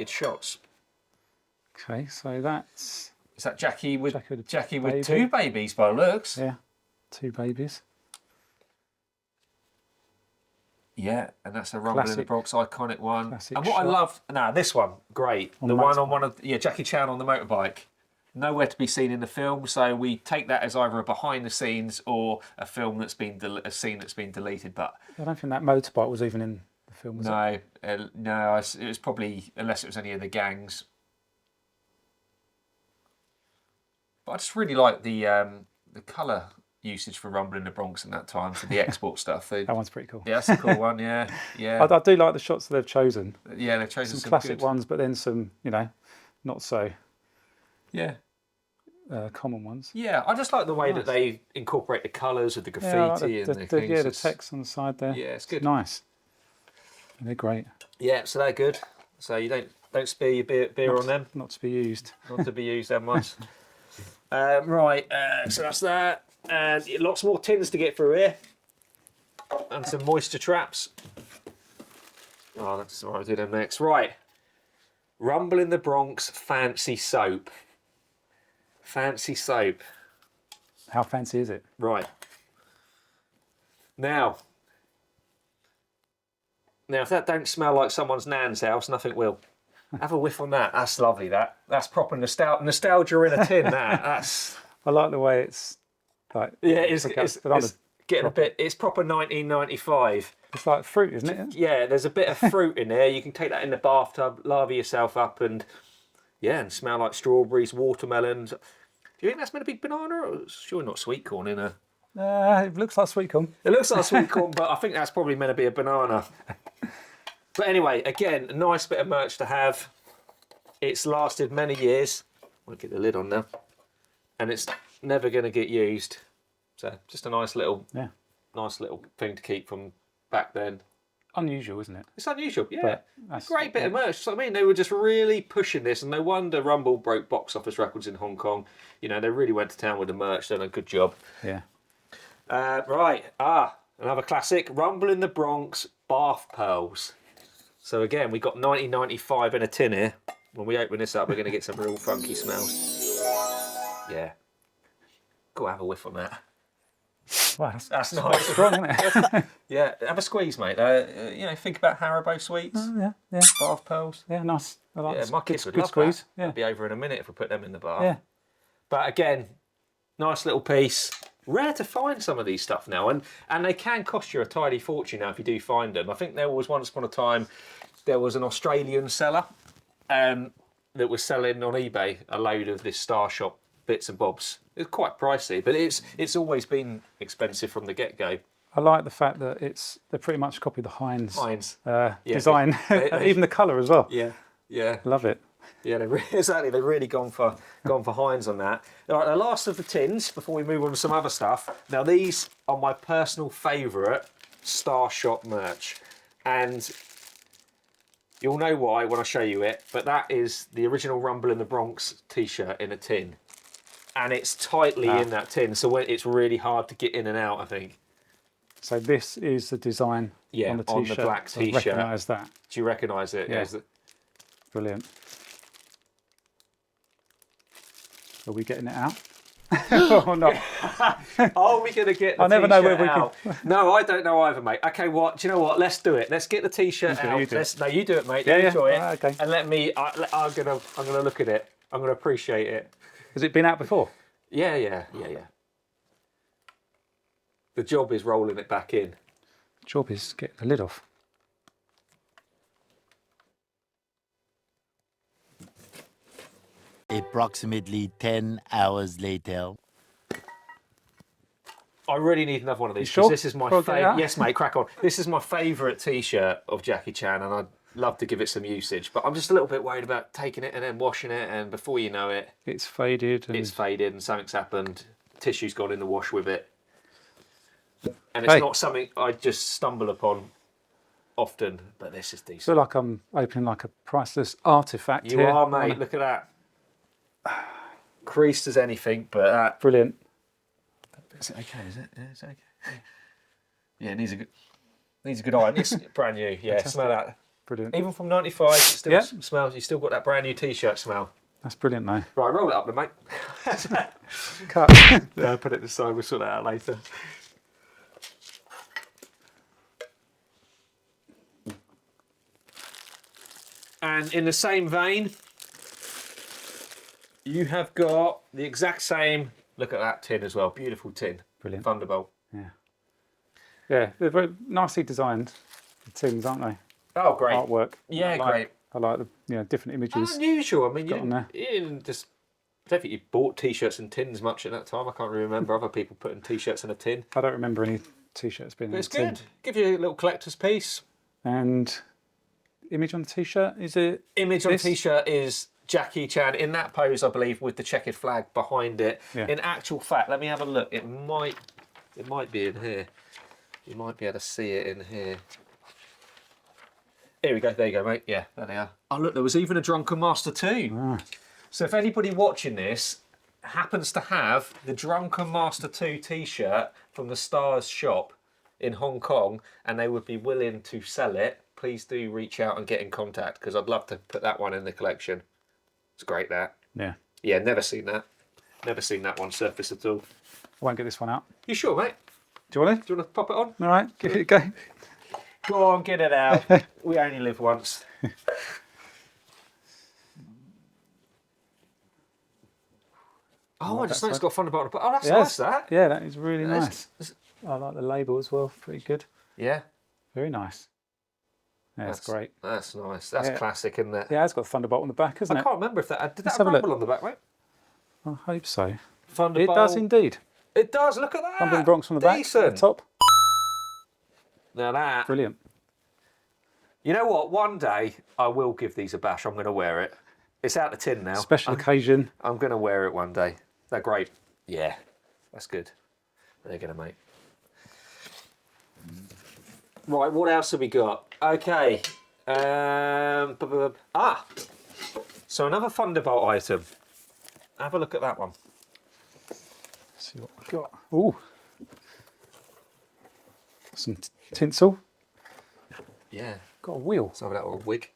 shots. Okay, so that's Is that Jackie with baby. two babies by the looks? Yeah, two babies. Yeah, and that's a Rumble in the Bronx iconic one. Classic And what I shot. love, this one, great. On the the one on one of Jackie Chan on the motorbike. Nowhere to be seen in the film, so we take that as either a behind the scenes or a film that's been a scene that's been deleted. But I don't think that motorbike was even in the film. Was it? No, it was probably, unless it was any of the gangs. But I just really like the colour usage for Rumble in the Bronx in that time for the export stuff. That one's pretty cool. Yeah, that's a cool one. Yeah, yeah. I do like the shots that they've chosen. Yeah, they've chosen Some classic good ones, but then some, not so Yeah. common ones. Yeah, I just like the way that they incorporate the colours with the graffiti Yeah, I like and the things. the It's- text on the side there. Yeah, it's good. Nice. They're great. Yeah, so they're good. So you don't spill your beer on them. Not to be used. Not to be used that much. Right, so that's that. And lots more tins to get through here. And some moisture traps. Oh, that's what I'll do them next. Right. Rumble in the Bronx fancy soap. Fancy soap. How fancy is it? Right. Now, if that don't smell like someone's nan's house, nothing will. Have a whiff on that. That's lovely. That's proper nostalgia in a tin. That's. I like the way it's like. Yeah, it's getting a drop bit. It's proper 1995. It's like fruit, isn't it? Yeah, there's a bit of fruit in there. You can take that in the bathtub, lather yourself up, and smell like strawberries, watermelons. Do you think that's meant to be banana? Or sure, not sweet corn in a. It looks like sweet corn. It looks like sweet corn, but I think that's probably meant to be a banana. But anyway, again, a nice bit of merch to have. It's lasted many years. I'll get the lid on now. And it's never going to get used. So just a nice little thing to keep from back then. Unusual, isn't it? It's unusual, yeah. But that's Great bit of merch. So, I mean, they were just really pushing this, and no wonder Rumble broke box office records in Hong Kong. They really went to town with the merch, done a good job. Yeah. Right, another classic, Rumble in the Bronx bath pearls. So again, we got 1995 in a tin here. When we open this up, we're going to get some real funky smells. Yeah. Go have a whiff on that. Wow, That's nice. strong, isn't it? Yeah, have a squeeze, mate. Think about Haribo sweets, Yeah. bath pearls. Yeah, nice. I like Yeah, my kids would good love squeeze. that. Yeah. It'd be over in a minute if we put them in the bath. Yeah. But again, nice little piece. Rare to find some of these stuff now, and they can cost you a tidy fortune now if you do find them. I think there was once upon a time there was an Australian seller that was selling on eBay a load of this Star Shop bits and bobs. It's quite pricey, but it's always been expensive from the get-go. I like the fact that they pretty much copied the Heinz design, even the colour as well. Yeah. Love it. Yeah, exactly. They've really gone for Heinz on that. All right, the last of the tins before we move on to some other stuff. Now these are my personal favourite Star Shop merch, and you'll know why when I show you it. But that is the original Rumble in the Bronx T-shirt in a tin, and it's tightly in that tin, so it's really hard to get in and out, I think. So this is the design on the T-shirt. On the black T-shirt. I recognise that. Do you recognise it? Yeah. Brilliant. Are we getting it out? or not. Are we going to get the I never know where t-shirt we out? No, I don't know either, mate. Okay, what? Do you know what? Let's do it. Let's get the t-shirt out. You do it. No, you do it, mate. Yeah, Let me yeah. enjoy it. Ah, okay. And I'm gonna look at it. I'm gonna appreciate it. Has it been out before? Yeah. The job is rolling it back in. Job is getting the lid off. Approximately 10 hours later. I really need another one of these. You sure? This is my Before I get it favourite. out? Yes, mate, crack on. This is my favourite t-shirt of Jackie Chan, and I'd love to give it some usage. But I'm just a little bit worried about taking it and then washing it, and before you know it, It's faded. And it's faded and something's happened. Tissue's gone in the wash with it. And it's Hey. not something I just stumble upon often, but this is I feel decent. like I'm opening like a priceless artifact You here. are, mate. Look at that. Creased as anything, but that. Brilliant. Is it okay? Is it? Yeah, it's okay. Yeah, it needs a good iron. It's brand new. Yeah, smell that. Brilliant. Even from '95, it still Yeah. smells. You still got that brand new t-shirt smell. That's brilliant, though. Right, roll it up, then, mate. Cut. Yeah, put it aside. We'll sort that out later. And in the same vein, you have got the exact same. Look at that tin as well. Beautiful tin. Brilliant. Thunderbolt. Yeah. Yeah, they're very nicely designed, the tins, aren't they? Oh, great. Artwork. Yeah, I like, great. I like the different images. Unusual. I mean, got on there. you didn't just. I don't think you bought t-shirts and tins much at that time. I can't really remember other people putting t-shirts in a tin. I don't remember any t-shirts being But in it's a tin. good. Give you a little collector's piece. And image on the t-shirt, is it? Image on this? t-shirt is Jackie Chan in that pose, I believe, with the checkered flag behind it. Yeah. In actual fact, let me have a look. It might be in here. You might be able to see it in here. Here we go. There you go, mate. Yeah, there they are. Oh, look, there was even a Drunken Master 2. Ah, So if anybody watching this happens to have the Drunken Master 2 t-shirt from the Stars shop in Hong Kong and they would be willing to sell it, please do reach out and get in contact because I'd love to put that one in the collection. It's great, that. yeah. Yeah, never seen that. Never seen that one surface at all. I won't get this one out. You sure, mate? Do you want Do you want to pop it on? it? All right, give it a go. Go on, get it out. We only live once. Oh, I just know it's got Thunderbolt. Oh, that's nice, that. Yeah, that is really That's- nice. I like the label as well. Pretty good. Yeah, Very nice. Yeah, that's great. That's nice. That's Yeah. classic, isn't it? Yeah, it's got Thunderbolt on the back, hasn't I it? can't remember if that did Let's that have have a a look. rumble on the back, mate. I hope so. It Thunderbolt. does indeed. It does. Look at that. Thunderbolt Bronx on the back, Decent. at the top. Now that. Brilliant. You know what? One day I will give these a bash. I'm going to wear it. It's out the tin now. Special occasion. I'm going to wear it one day. They're great. Yeah, that's good. They're going to make. Right, what else have we got? Okay. So another Thunderbolt item. Have a look at that one. Let's see what we've got. Ooh. Some tinsel. Yeah. Got a wheel. Let's have that little wig.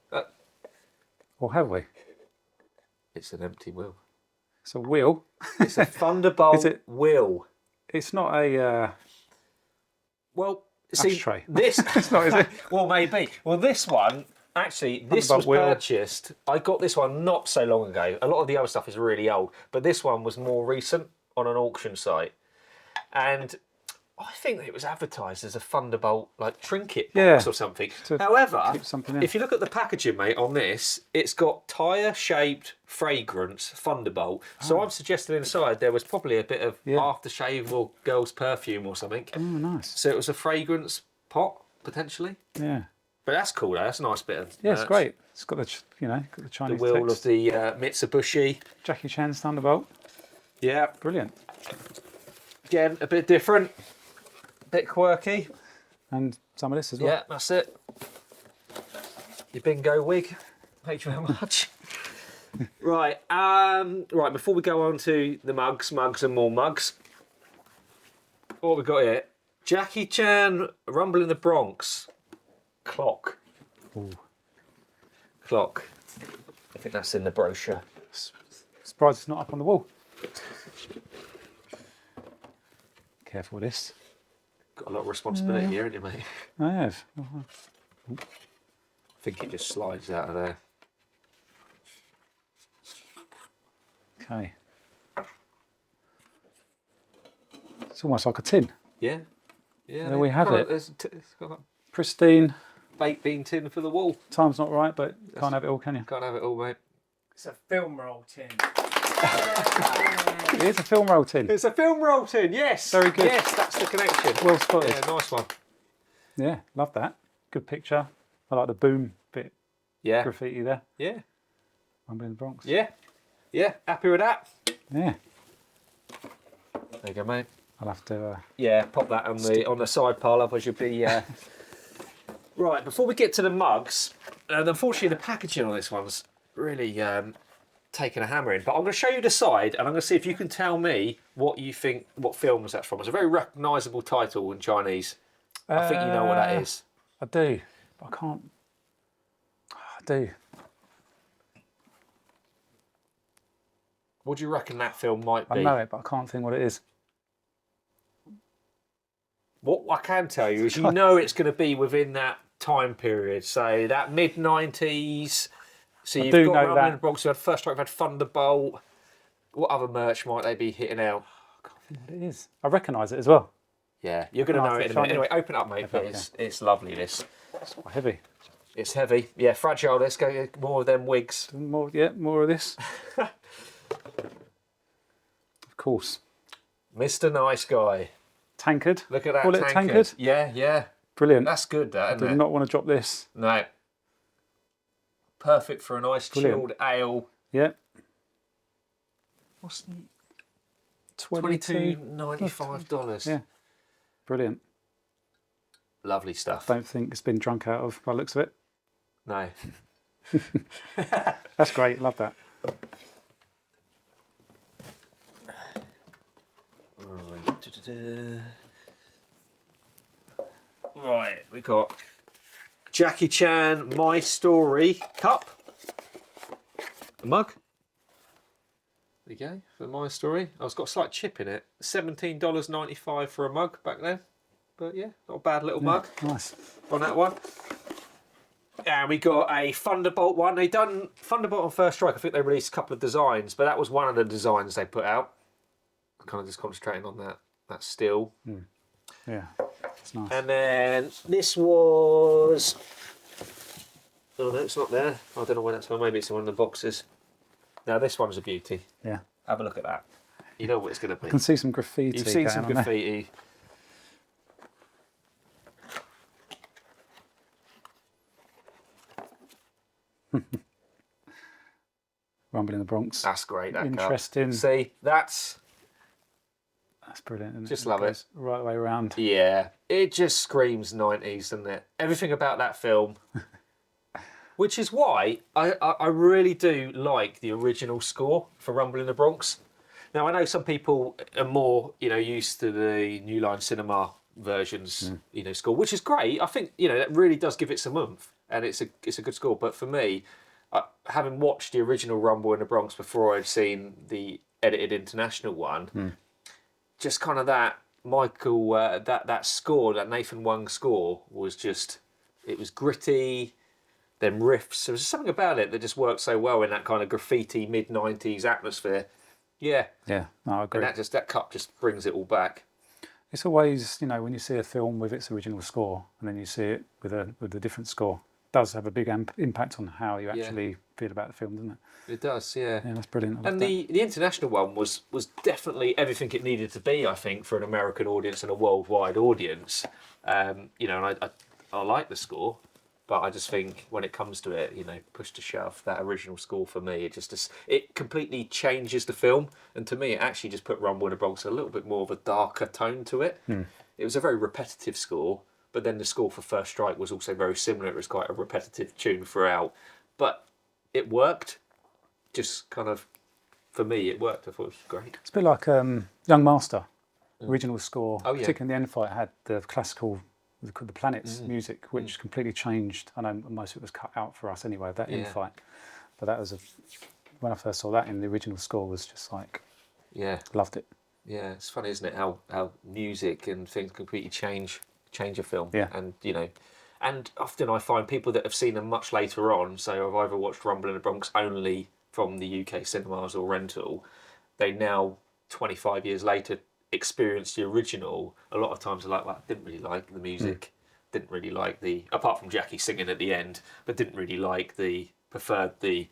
Or have we? It's an empty wheel. It's a wheel. It's a Thunderbolt Is it- wheel. It's not a Well, see, ashtray. this. It's not, is it? Well, maybe. Well, this one, actually, this was Thunderbolt wheel. purchased. I got this one not so long ago. A lot of the other stuff is really old, but this one was more recent on an auction site. And I think that it was advertised as a Thunderbolt like trinket box Yeah, or something. to However, keep something in. if you look at the packaging, mate, on this, it's got tyre-shaped fragrance Thunderbolt. So I'm suggesting inside there was probably a bit of Yeah. aftershave or girl's perfume or something. Oh, nice. So it was a fragrance pot potentially. Yeah. But that's cool, though. That's a nice bit of Yeah, it's merch. great. It's got the, got the The Chinese wheel text. of the Mitsubishi. Jackie Chan's Thunderbolt. Yeah. Brilliant. Again, a bit different. Bit quirky. And some of this as well. Yeah, that's it. Your bingo wig. Thank you very much. Right. Right, before we go on to the mugs and more mugs. What we got here? Jackie Chan, Rumble in the Bronx. Clock. Ooh. Clock. I think that's in the brochure. Surprised it's not up on the wall. careful with this. Got a lot of responsibility here, haven't you, mate? I have. I think it just slides out of there. Okay. It's almost like a tin. Yeah. Yeah. There we have it. It's got that Pristine. baked bean tin for the wall. Time's not right, but can't have it all, can you? Can't have it all, mate. It's a film roll tin. It is a film roll tin. It's a film roll tin, yes. Very good. Yes, that's the connection. Well spotted. Yeah, nice one. Yeah, love that. Good picture. I like the boom bit Yeah. graffiti there. Yeah. I'm in the Bronx. Yeah. Yeah. Happy with that? Yeah. There you go, mate. I'll have to. Yeah, pop that on the side pile, otherwise you'll be. Right, before we get to the mugs, unfortunately the packaging on this one's really taken a hammering. But I'm going to show you the side, and I'm going to see if you can tell me what you think, what films that's from. It's a very recognisable title in Chinese. I think you know what that is. I do, but I can't. I do. What do you reckon that film might be? I know it, but I can't think what it is. What I can tell you is you know it's going to be within that time period. So that mid-90s. So you've do got know Rumble in that. the Bronx, you've had First Strike, you've had Thunderbolt. What other merch might they be hitting out? I can't think what it is. I recognise it as well. Yeah, you're going to know it in a minute. Anyway, open it up, mate. Okay, It's lovely, this. It's quite heavy. It's heavy. Yeah, fragile. Let's go more of them wigs. More, yeah, more of this. Of course. Mr. Nice Guy. Tankard. Look at that Call it a tankard. tankard? Yeah, yeah. Brilliant. That's good, that, I isn't do it? not want to drop this. No. Perfect for a nice Brilliant. chilled ale. Yeah. What's the... $22. $22.95. Yeah. Brilliant. Lovely stuff. Don't think it's been drunk out of by the looks of it. No. That's great. Love that. Right, we got Jackie Chan My Story cup. A mug. There you go, for My Story. Oh, it's got a slight chip in it. $17.95 for a mug back then. But yeah, not a bad little mug Nice. on that one. And we got a Thunderbolt one. They done Thunderbolt on First Strike. I think they released a couple of designs, but that was one of the designs they put out. I'm kind of just concentrating on that still. Yeah. It's nice. And then this was... Oh no, it's not there. I don't know where that's from. Maybe it's in one of the boxes. Now this one's a beauty. Yeah. Have a look at that. You know what it's going to be. I can see some graffiti. You've seen going some on there. graffiti. Rumble in the Bronx. That's great. That Interesting. Cup. See, that's brilliant. Isn't it? Just love it. Goes right the way around. yeah. It just screams 90s, doesn't it? Everything about that film. Which is why I really do like the original score for Rumble in the Bronx. Now I know some people are more used to the New Line Cinema versions score, which is great. I think that really does give it some oomph, and it's a good score. But for me, having watched the original Rumble in the Bronx before I'd seen the edited international one, just kind of that Michael that score, that Nathan Wang score was just, it was gritty. Them riffs, there was something about it that just worked so well in that kind of graffiti mid-90s atmosphere. Yeah. Yeah, no, I agree. And that cup just brings it all back. It's always, when you see a film with its original score and then you see it with a different score, it does have a big impact on how you actually feel about the film, doesn't it? It does, yeah. Yeah, that's brilliant. I love And that. the international one was definitely everything it needed to be, I think, for an American audience and a worldwide audience. And I like the score. But I just think when it comes to it, push to shove, that original score for me, it completely changes the film. And to me, it actually just put Rumble in the Bronx a little bit more of a darker tone to it. It was a very repetitive score, but then the score for First Strike was also very similar. It was quite a repetitive tune throughout. But it worked. Just kind of, for me, it worked. I thought it was great. It's a bit like Young Master, original score. Oh, yeah. Particularly in the end fight, had the classical, the Planets music, which completely changed. I know most of it was cut out for us anyway, that end fight. But that was when I first saw that in the original score, was just like, Yeah. loved it. Yeah, it's funny, isn't it? How music and things completely change a film. Yeah. And and often I find people that have seen them much later on. So I've either watched Rumble in the Bronx only from the UK cinemas or rental. They now 25 years later experience the original. A lot of times they're like, well, I didn't really like the music. Didn't really like apart from Jackie singing at the end, but didn't really like preferred the.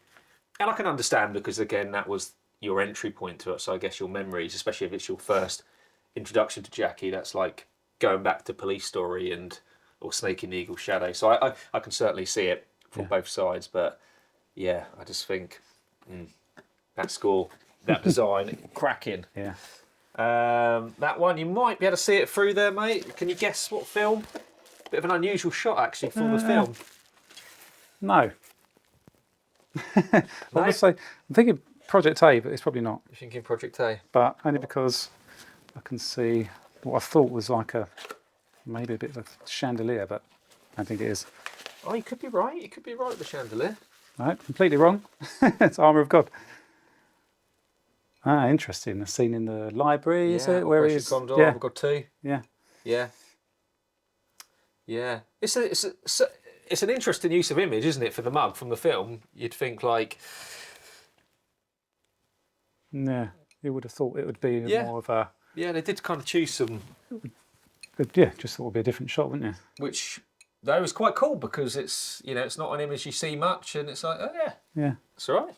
And I can understand because again that was your entry point to it. So I guess your memories, especially if it's your first introduction to Jackie, that's like going back to Police Story or Snake in the Eagle's Shadow. So I can certainly see it from both sides. But yeah, I just think that score, that design, cracking. Yeah. That one, you might be able to see it through there, mate. Can you guess what film? Bit of an unusual shot actually for the film. No. I would say, I'm thinking Project A, but it's probably not. You're thinking Project A? But only because I can see what I thought was like maybe a bit of a chandelier, but I don't think it is. Oh, you could be right. You could be right with the chandelier. No, completely wrong. It's Armour of God. Ah, interesting. The scene in the library, is it? Where he's Condor, yeah, we've got two. yeah, Yeah. Yeah. It's an interesting use of image, isn't it, for the mug from the film? You'd think like. yeah. You would have thought it would be Yeah. more of a. Yeah, they did kind of choose some. Yeah, just thought it would be a different shot, wouldn't you? Which that was quite cool because it's it's not an image you see much, and it's like, oh yeah, Yeah. it's all right.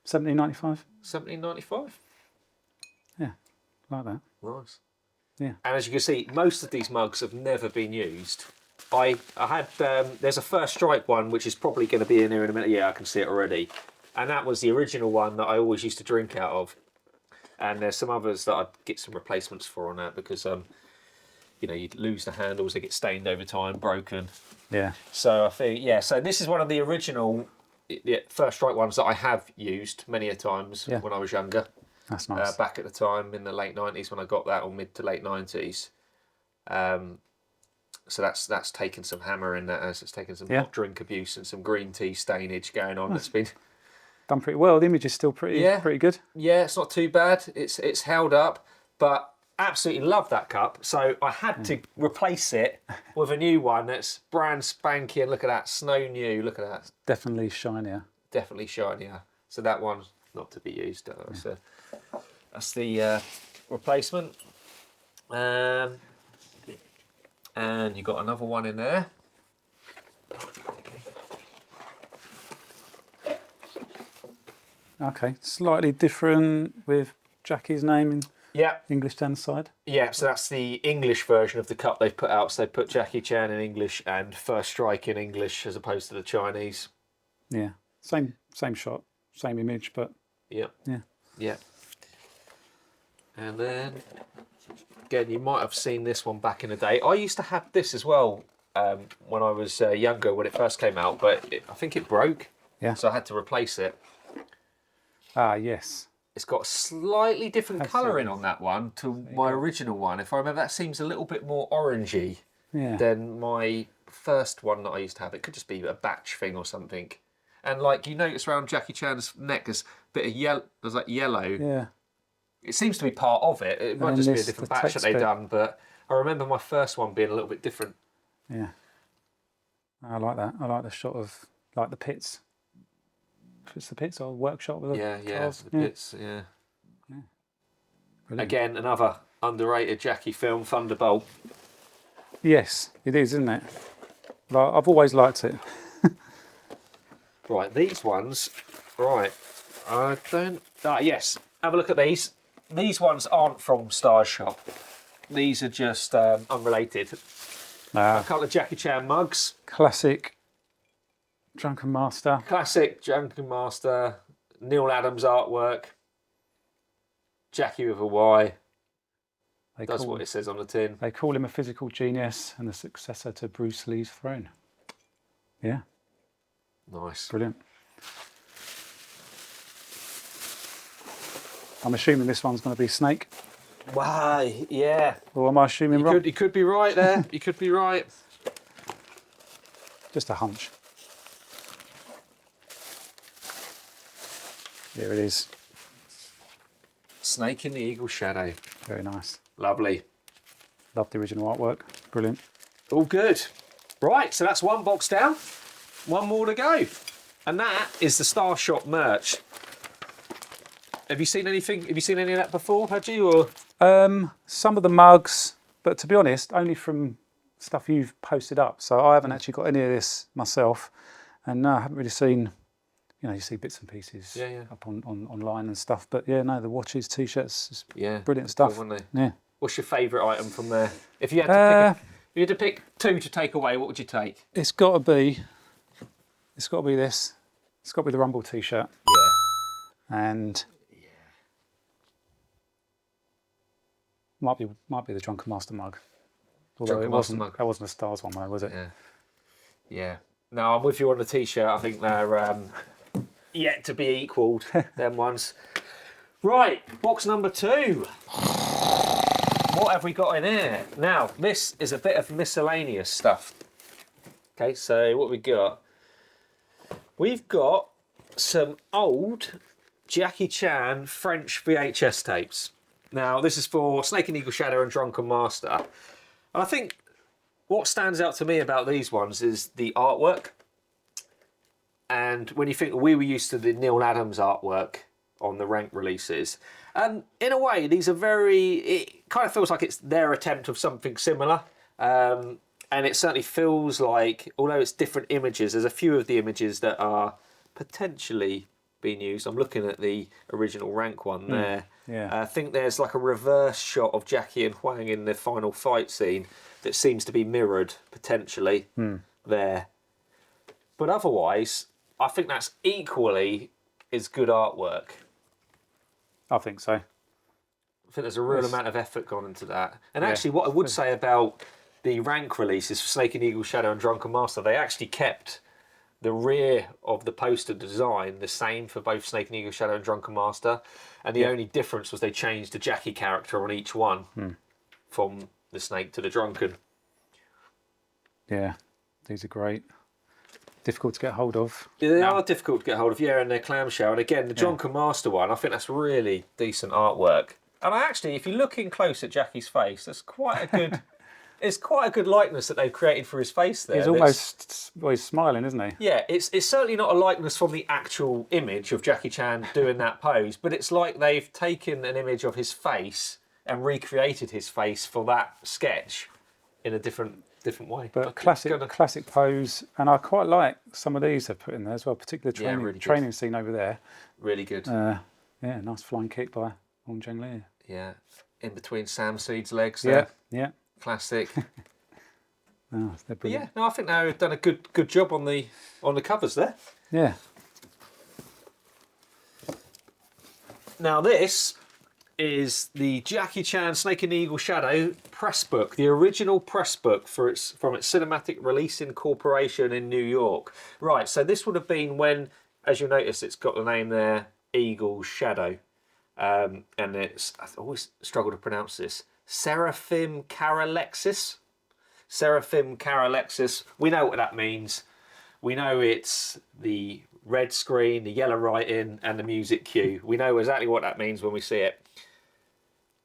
1795. 1795. Yeah, like that. Nice. Yeah. And as you can see, most of these mugs have never been used. I had there's a First Strike one which is probably going to be in here in a minute. Yeah, I can see it already. And that was the original one that I always used to drink out of. And there's some others that I'd get some replacements for on that because you'd lose the handles, they get stained over time, broken. Yeah. So I think so this is one of the original First Strike ones that I have used many a times when I was younger. That's nice. Back at the time in the late 90s when I got that, or mid to late 90s. So that's taken some hammer in that, as it's taken some hot drink abuse and some green tea stainage going on. It's been done pretty well. The image is still pretty good. Yeah, it's not too bad. It's held up, but absolutely love that cup. So I had to replace it with a new one that's brand spanking. And look at that, snow new. Look at that. Definitely shinier. Definitely shinier. So that one's not to be used. That's the replacement. And you got another one in there. Okay, slightly different with Jackie's name in English down the side. Yeah, so that's the English version of the cup they've put out. So they put Jackie Chan in English and First Strike in English as opposed to the Chinese. Yeah, same shot, same image, but yeah. Yeah. And then again, you might have seen this one back in the day. I used to have this as well when I was younger when it first came out, but I think it broke. Yeah. So I had to replace it. Ah, yes. It's got a slightly different colouring on that one to my original one. If I remember, that seems a little bit more orangey than my first one that I used to have. It could just be a batch thing or something. And like you notice around Jackie Chan's neck, there's a bit of yellow. There's like yellow. Yeah. It seems to be part of it. It might just be a different batch that they've done, but I remember my first one being a little bit different. Yeah. I like that. I like the shot of like the pits. It's the pits or workshop with the cars. The pits, yeah. Again, another underrated Jackie film, Thunderbolt. Yes, it is, isn't it? Like, I've always liked it. Right, these ones. Right, I don't. Ah, yes. Have a look at these. These ones aren't from Star's shop. These are just unrelated. A couple of Jackie Chan mugs. Classic Drunken Master. Classic Drunken Master. Neil Adams artwork. Jackie with a Y. That's what it says on the tin. They call him a physical genius and the successor to Bruce Lee's throne. Yeah. Nice. Brilliant. I'm assuming this one's going to be Snake. Why? Yeah. Or am I assuming wrong? You could be right there. You could be right. Just a hunch. Here it is. Snake in the Eagle's Shadow. Very nice. Lovely. Love the original artwork. Brilliant. All good. Right, so that's one box down. One more to go. And that is the Star Shop merch. Have you seen anything? Have you seen any of that before, had you? Or Some of the mugs, but to be honest, only from stuff you've posted up. So I haven't actually got any of this myself. And no, I haven't really seen, you know, you see bits and pieces up on online and stuff. But yeah, no, the watches, T-shirts, brilliant stuff. Cool, yeah. What's your favourite item from there? If you had to pick, if you had to pick two to take away, what would you take? It's got to be this. It's got to be the Rumble T-shirt. Yeah. And might be the Drunken Master mug. Although Drunken Master mug. That wasn't a Stars one, though, was it? Yeah. Yeah. No, I'm with you on the T-shirt. I think they're yet to be equalled, them ones. Right, box number 2. What have we got in here? Now, this is a bit of miscellaneous stuff. Okay, so what we got? We've got some old Jackie Chan French VHS tapes. Now, this is for Snake and Eagle Shadow and Drunken Master. And I think what stands out to me about these ones is the artwork. And when you think we were used to the Neil Adams artwork on the rank releases, and in a way these are it kind of feels like it's their attempt of something similar. And it certainly feels like, although it's different images, there's a few of the images that are potentially being used. I'm looking at the original rank one there. Yeah. I think there's like a reverse shot of Jackie and Huang in the final fight scene that seems to be mirrored potentially there. But otherwise, I think that's equally as good artwork. I think so. I think there's a real amount of effort gone into that. And actually, what I would say about the rank releases for Snake and Eagle Shadow and Drunken Master, they actually kept the rear of the poster design the same for both Snake and Eagle Shadow and Drunken Master. And the only difference was they changed the Jackie character on each one from the Snake to the Drunken. Yeah, these are great. Difficult to get hold of. Yeah, they are difficult to get hold of, and they're clamshell. And again, the Drunken Master one, I think that's really decent artwork. And actually, if you look in close at Jackie's face, there's quite a good... It's quite a good likeness that they've created for his face there. He's almost he's smiling, isn't he? Yeah, it's certainly not a likeness from the actual image of Jackie Chan doing that pose, but it's like they've taken an image of his face and recreated his face for that sketch in a different way. But classic pose, and I quite like some of these they've put in there as well, particularly the training scene over there. Really good. Yeah, nice flying kick by Wong Zheng Li. Yeah, in between Sam Seed's legs there. Yeah. Classic. Oh, they're brilliant. Yeah, no, I think they've done a good job on the covers there. Yeah. Now this is the Jackie Chan Snake and Eagle Shadow press book, the original press book from its Cinematic Releasing Corporation in New York. Right, so this would have been when, as you notice, it's got the name there, Eagle Shadow, and it's, I always struggle to pronounce this, Seraphim Caralexis. Seraphim Caralexis. We know what that means. We know it's the red screen, the yellow writing, and the music cue. We know exactly what that means when we see it.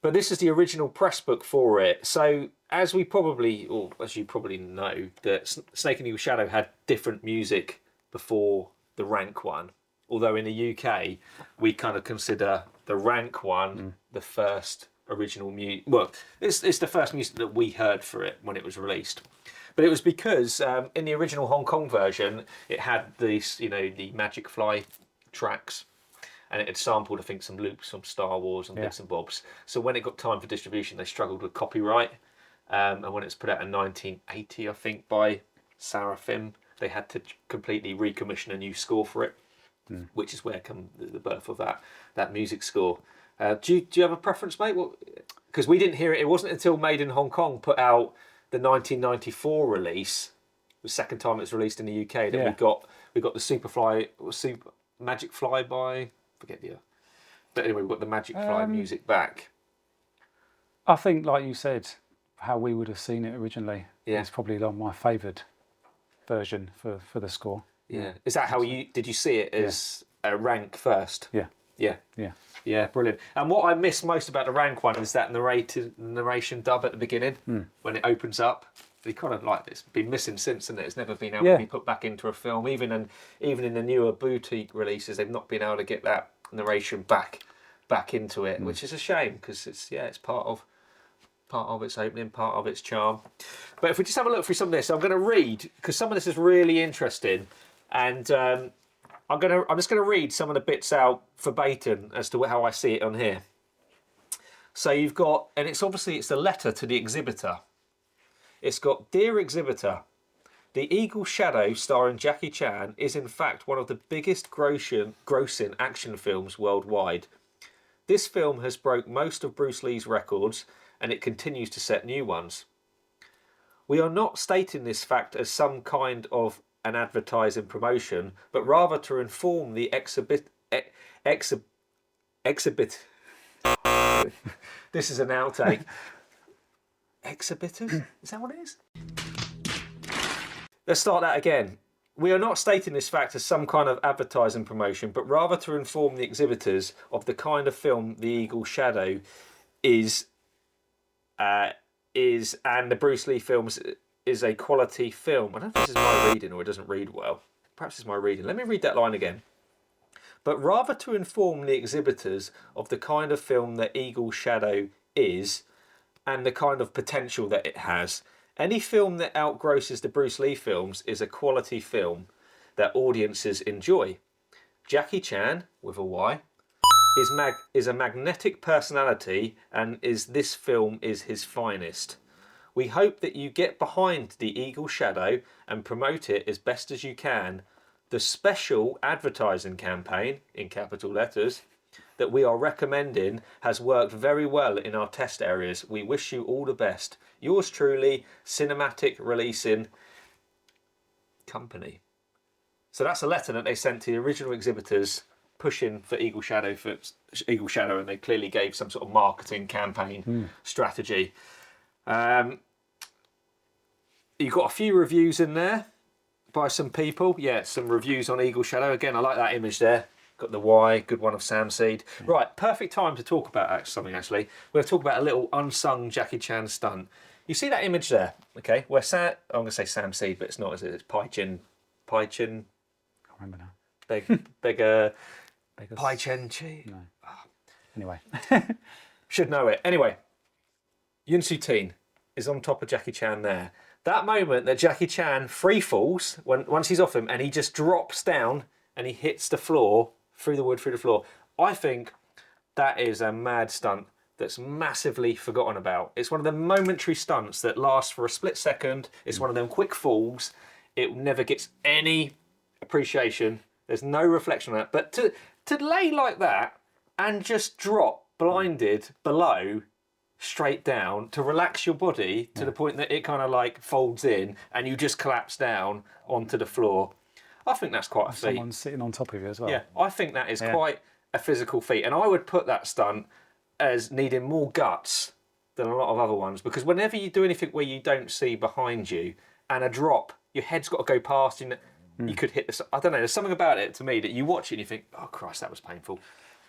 But this is the original press book for it. So as you probably know, that Snake and Eagle Shadow had different music before the rank one. Although in the UK, we kind of consider the rank one the first original music. Well, it's the first music that we heard for it when it was released. But it was because in the original Hong Kong version, it had these, the Magic Fly tracks, and it had sampled, I think, some loops from Star Wars and bits and bobs. So when it got time for distribution, they struggled with copyright. And when it was put out in 1980, I think, by Seraphim, they had to completely recommission a new score for it, which is where come the birth of that music score. Do you have a preference, mate? Because we didn't hear it. It wasn't until Made in Hong Kong put out the 1994 release, the second time it's released in the UK, that we got the Super Magic Fly by, forget the year. But anyway, we got the Magic Fly music back. I think, like you said, how we would have seen it originally is probably like my favoured version for the score. Yeah. Is that how did you see it as a rank first? Yeah. Yeah. Yeah. Yeah, brilliant. And what I miss most about the rank one is that narration dub at the beginning when it opens up. They kind of like it's been missing since, hasn't it? It's never been able to be put back into a film. Even in the newer boutique releases, they've not been able to get that narration back into it, which is a shame because it's part of its opening, part of its charm. But if we just have a look through some of this, I'm going to read because some of this is really interesting, and I'm just going to read some of the bits out verbatim as to how I see it on here. So you've got, and it's the letter to the exhibitor. It's got, "Dear exhibitor, The Eagle Shadow, starring Jackie Chan, is in fact one of the biggest grossing action films worldwide. This film has broke most of Bruce Lee's records, and it continues to set new ones. We are not stating this fact as some kind of an advertising promotion, but rather to inform the exhibit. This is an outtake. Exhibitors? Is that what it is? Let's start that again. We are not stating this fact as some kind of advertising promotion, but rather to inform the exhibitors of the kind of film The Eagle Shadow is, and the Bruce Lee films is a quality film. I don't know if this is my reading or it doesn't read well. Perhaps it's my reading. Let me read that line again. But rather to inform the exhibitors of the kind of film The Eagle Shadow is, and the kind of potential that it has. Any film that outgrosses the Bruce Lee films is a quality film that audiences enjoy. Jackie Chan, with a Y, is a magnetic personality, and this film is his finest. We hope that you get behind The Eagle Shadow and promote it as best as you can. The special advertising campaign, in capital letters, that we are recommending has worked very well in our test areas. We wish you all the best. Yours truly, Cinematic Releasing Company." So that's a letter that they sent to the original exhibitors pushing for Eagle Shadow, and they clearly gave some sort of marketing campaign strategy. You've got a few reviews in there by some people. Yeah, some reviews on Eagle Shadow. Again, I like that image there. Got the Y, good one of Sam Seed. Right, perfect time to talk about something actually. We're going to talk about a little unsung Jackie Chan stunt. You see that image there, okay? Where I'm going to say Sam Seed, but it's not, is it? It's Pai Chin. Can't remember now. Pai Chen Chi. No. Anyway. Should know it. Anyway, Yun Su Tin is on top of Jackie Chan there. That moment that Jackie Chan free falls, once he's off him, and he just drops down and he hits the floor, through the wood, through the floor. I think that is a mad stunt that's massively forgotten about. It's one of the momentary stunts that lasts for a split second. It's one of them quick falls. It never gets any appreciation. There's no reflection on that. But to lay like that and just drop blinded below, straight down, to relax your body to the point that it kind of like folds in and you just collapse down onto the floor. I think that's quite a feat. Someone sitting on top of you as well. Yeah, I think that is quite a physical feat. And I would put that stunt as needing more guts than a lot of other ones, because whenever you do anything where you don't see behind you and a drop, your head's got to go past you. You could hit this. I don't know, there's something about it to me that you watch it and you think, oh Christ, that was painful.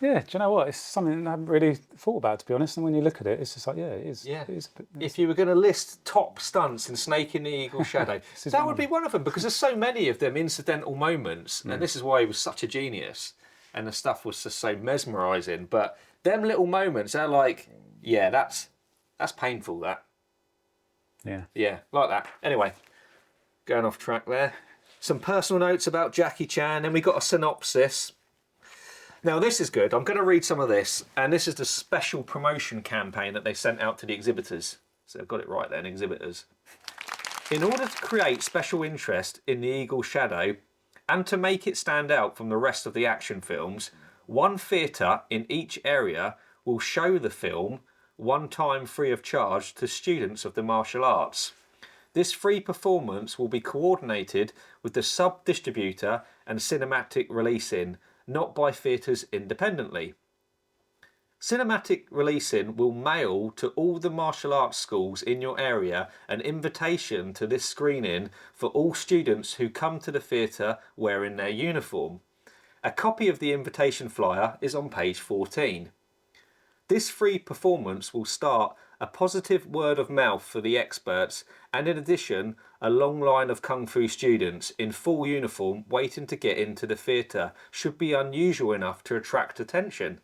Yeah, do you know what? It's something I haven't really thought about, to be honest. And when you look at it, it's just like, yeah, it is. Yeah. It is If you were going to list top stunts in Snake in the Eagle Shadow, that would be one of them, because there's so many of them incidental moments, and this is why he was such a genius, and the stuff was just so mesmerising. But them little moments, they're like, yeah, that's painful. That. Yeah, like that. Anyway, going off track there. Some personal notes about Jackie Chan, and we got a synopsis. Now this is good. I'm going to read some of this, and this is the special promotion campaign that they sent out to the exhibitors. So I've got it right then, exhibitors. In order to create special interest in the Eagle Shadow and to make it stand out from the rest of the action films, one theatre in each area will show the film one time free of charge to students of the martial arts. This free performance will be coordinated with the sub-distributor and cinematic releasing, not by theatres independently. Cinematic Releasing will mail to all the martial arts schools in your area an invitation to this screening for all students who come to the theatre wearing their uniform. A copy of the invitation flyer is on page 14. This free performance will start a positive word of mouth for the experts, and in addition, a long line of Kung Fu students in full uniform waiting to get into the theatre should be unusual enough to attract attention.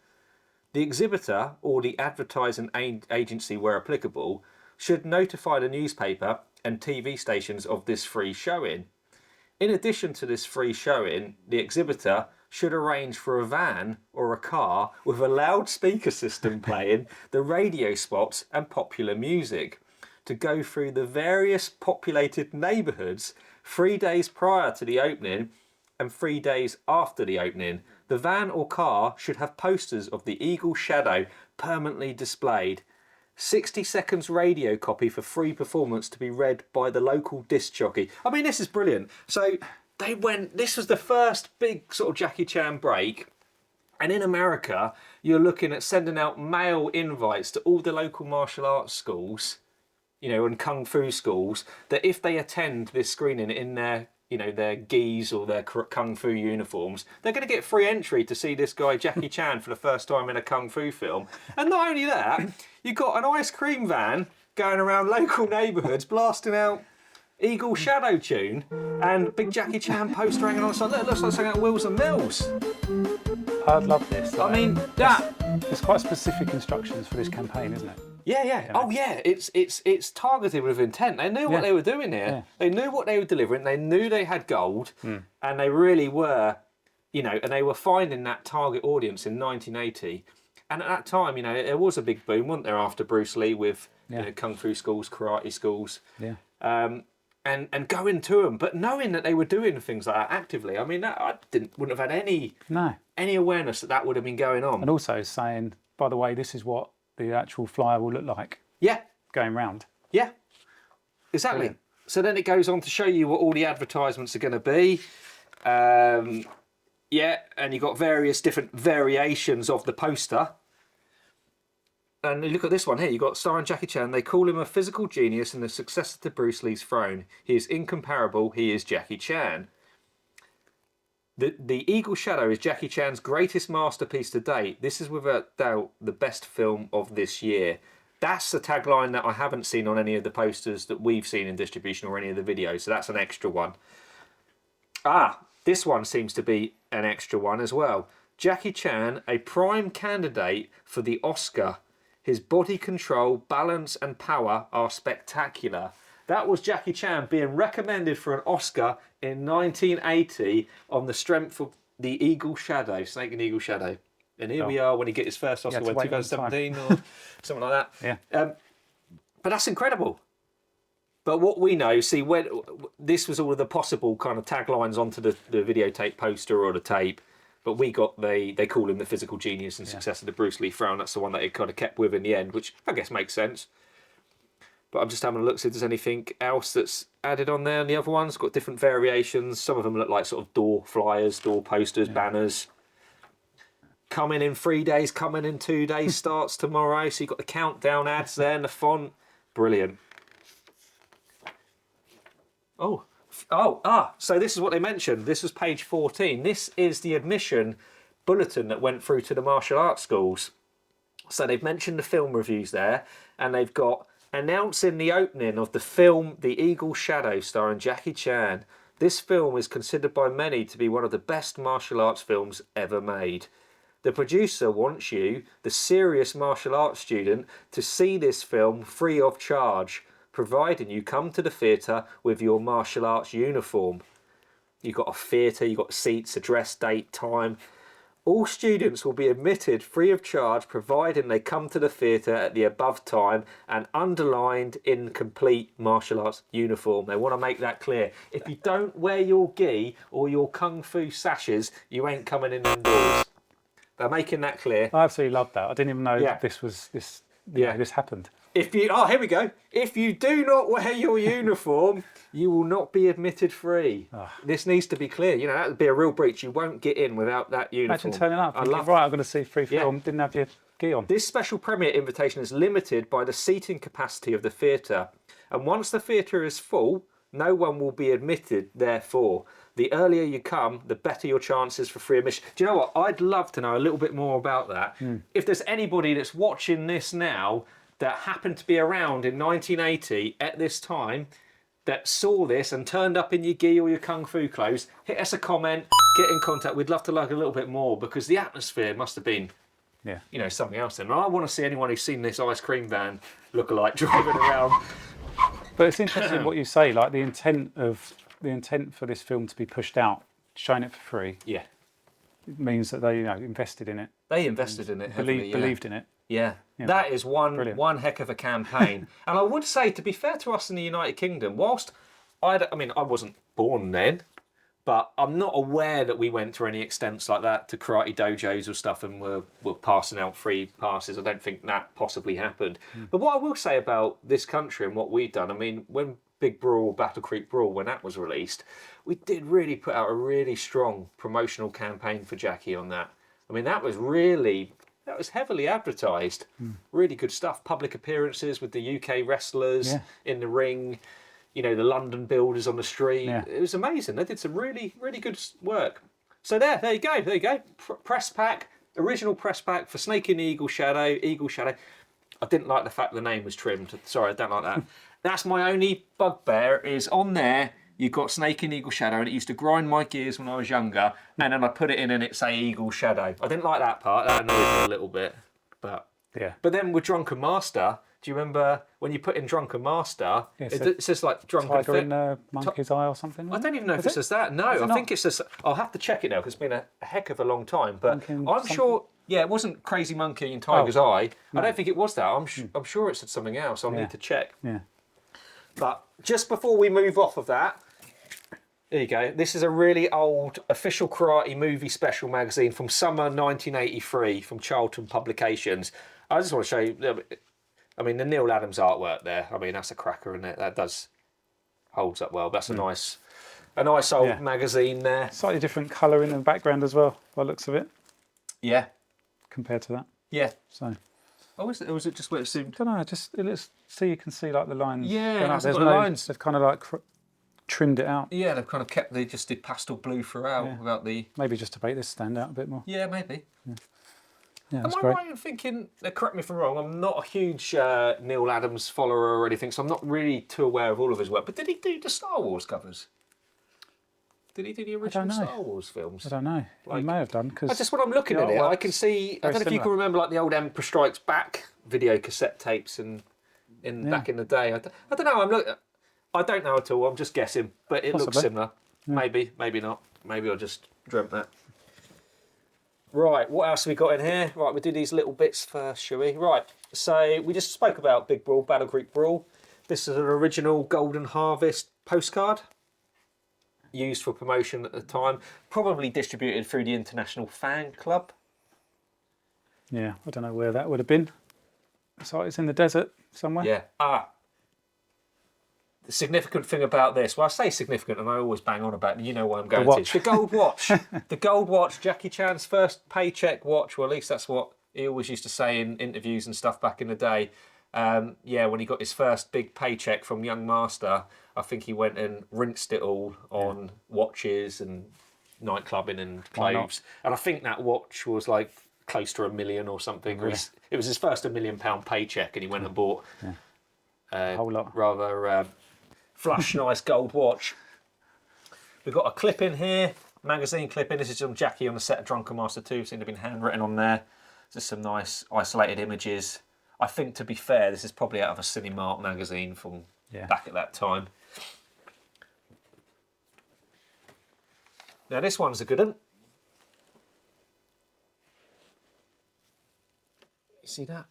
The exhibitor or the advertising agency, where applicable, should notify the newspaper and TV stations of this free showing. In addition to this free showing, the exhibitor should arrange for a van or a car with a loudspeaker system playing the radio spots and popular music to go through the various populated neighbourhoods 3 days prior to the opening and 3 days after the opening. The van or car should have posters of the Eagle Shadow permanently displayed. 60 seconds radio copy for free performance to be read by the local disc jockey. I mean, this is brilliant. So this was the first big sort of Jackie Chan break. And in America, you're looking at sending out mail invites to all the local martial arts schools, and Kung Fu schools, that if they attend this screening in their gis or their Kung Fu uniforms, they're going to get free entry to see this guy Jackie Chan for the first time in a Kung Fu film. And not only that, you've got an ice cream van going around local neighbourhoods blasting out Eagle Shadow tune and big Jackie Chan poster hanging on the side. Look, it looks like something at Wheels and Mills. I'd love this. I mean, that... It's quite specific instructions for this campaign, isn't it? Yeah. Oh, yeah. It's targeted with intent. They knew what they were doing here. Yeah. They knew what they were delivering. They knew they had gold, and they really were, and they were finding that target audience in 1980. And at that time, there was a big boom, wasn't there, after Bruce Lee with Kung Fu schools, karate schools. Yeah. And going to them, but knowing that they were doing things like that actively. I mean, I wouldn't have had any awareness that would have been going on. And also saying, by the way, this is what the actual flyer will look like. Yeah. Going round. Yeah. Exactly. Brilliant. So then it goes on to show you what all the advertisements are going to be. And you've got various different variations of the poster. And you look at this one here, you've got starring Jackie Chan. They call him a physical genius and the successor to Bruce Lee's throne. He is incomparable. He is Jackie Chan. The Eagle Shadow is Jackie Chan's greatest masterpiece to date. This is without doubt the best film of this year. That's a tagline that I haven't seen on any of the posters that we've seen in distribution or any of the videos. So that's an extra one. This one seems to be an extra one as well. Jackie Chan, a prime candidate for the Oscar. His body control, balance and power are spectacular. That was Jackie Chan being recommended for an Oscar in 1980 on the strength of the Eagle Shadow, Snake and Eagle Shadow. And here we are when he gets his first Oscar, 2017 or something like that. Yeah. But that's incredible. But what we know, when this was all of the possible kind of taglines onto the videotape poster or the tape. But we got they call him the physical genius and successor to Bruce Lee throne. That's the one that it kind of kept with in the end, which I guess makes sense. But I'm just having a look, see if there's anything else that's added on there. And the other ones got different variations. Some of them look like sort of door flyers, door posters, banners. Coming in 3 days, coming in 2 days, starts tomorrow. So you've got the countdown ads there and the font. Brilliant. So this is what they mentioned. This was page 14. This is the admission bulletin that went through to the martial arts schools. So they've mentioned the film reviews there, and they've got announcing the opening of the film The Eagle Shadow starring Jackie Chan. This film is considered by many to be one of the best martial arts films ever made. The producer wants you, the serious martial arts student, to see this film free of charge, providing you come to the theatre with your martial arts uniform. You've got a theatre, you've got seats, address, date, time. All students will be admitted free of charge, providing they come to the theatre at the above time and underlined in complete martial arts uniform. They want to make that clear. If you don't wear your gi or your kung fu sashes, you ain't coming in indoors. They're making that clear. I absolutely loved that. I didn't even know this happened. Here we go. If you do not wear your uniform, you will not be admitted free. This needs to be clear. That would be a real breach. You won't get in without that uniform. Imagine turning up. I'm going to see free film. Didn't have your gi on. This special premiere invitation is limited by the seating capacity of the theatre. And once the theatre is full, No one will be admitted, therefore. The earlier you come, the better your chances for free admission. Do you know what? I'd love to know a little bit more about that. If there's anybody that's watching this now that happened to be around in 1980 at this time, that saw this and turned up in your gi or your kung fu clothes, hit us a comment, get in contact. We'd love to learn a little bit more, because the atmosphere must have been, you know, something else. And I want to see anyone who's seen this ice cream van look-alike driving around. But it's interesting what you say, like the intent for this film to be pushed out, showing it for free. Yeah. It means that they, invested in it. They invested in it heavily, Believed in it. Yeah, that is one heck of a campaign. And I would say, to be fair to us in the United Kingdom, whilst I wasn't born then, but I'm not aware that we went to any extents like that to karate dojos or stuff and were passing out free passes. I don't think that possibly happened. But what I will say about this country and what we've done, I mean, when Big Brawl, Battle Creek Brawl, when that was released, we did really put out a really strong promotional campaign for Jackie on that. I mean, that was heavily advertised. Really good stuff. Public appearances with the UK wrestlers in the ring, the London builders on the street. It was amazing. They did some really, really good work. So there you go. Press pack, original press pack for Snake in the Eagle Shadow. I didn't like the fact the name was trimmed. Sorry, I don't like that. That's my only bugbear, is on there you've got Snake in Eagle Shadow, and it used to grind my gears when I was younger, and then I put it in and it say Eagle Shadow. I didn't like that part. That annoyed me a little bit. But then with Drunken Master, do you remember when you put in Drunken Master, it says like Drunken Tiger in the monkey's eye or something? I don't even know if it says that. No, I think it says... I'll have to check it now, because it's been a heck of a long time. But I'm sure... Yeah, it wasn't Crazy Monkey in Tiger's Eye. No. I don't think it was that. I'm sure it said something else. I'll need to check. Yeah. But just before we move off of that, there you go. This is a really old official karate movie special magazine from summer 1983 from Charlton Publications. I just want to show you, I mean, the Neil Adams artwork there. I mean, that's a cracker, isn't it? That holds up well. That's a nice old magazine there. Slightly different colour in the background as well, by the looks of it. Yeah. Compared to that. Yeah. So. Oh, is it? Or was it just where it seemed? I don't know. You can see like the lines. Yeah, there's no lines. They've kind of like trimmed it out. Yeah, they've kind of kept just did pastel blue throughout without the. Maybe just to make this stand out a bit more. Yeah, maybe. Yeah, Am I right in thinking? Correct me if I'm wrong. I'm not a huge Neil Adams follower or anything, so I'm not really too aware of all of his work. But did he do the Star Wars covers? Did he do the original Star Wars films? I don't know. He may have done, because just when I'm looking at it, I can see. I don't know if you can remember like the old Emperor Strikes Back video cassette tapes back in the day. I don't know. I don't know at all. I'm just guessing, but it looks similar. Yeah. Maybe not. Maybe I just dreamt that. Right, what else have we got in here? Right, we'll do these little bits first, shall we? Right, so we just spoke about Big Brawl, Battle Creek Brawl. This is an original Golden Harvest postcard, used for promotion at the time, probably distributed through the International Fan Club. Yeah, I don't know where that would have been. So it's in the desert somewhere. Yeah. The significant thing about this, well, I say significant, and I always bang on about it. You know what I'm going to. The gold watch. The gold watch, Jackie Chan's first paycheck watch. Well, at least that's what he always used to say in interviews and stuff back in the day. When he got his first big paycheck from Young Master, I think he went and rinsed it all on watches and nightclubbing and clothes. And I think that watch was like close to $1 million or something. Really? It was his first £1 million paycheck, and he went and bought a whole lot. Rather flush, nice gold watch. We've got a clip in here, magazine clip in. This is from Jackie on the set of Drunken Master 2. Seemed to have been handwritten on there. Just some nice isolated images. I think, to be fair, this is probably out of a Cinemark magazine from back at that time. Now this one's a good one. You see that?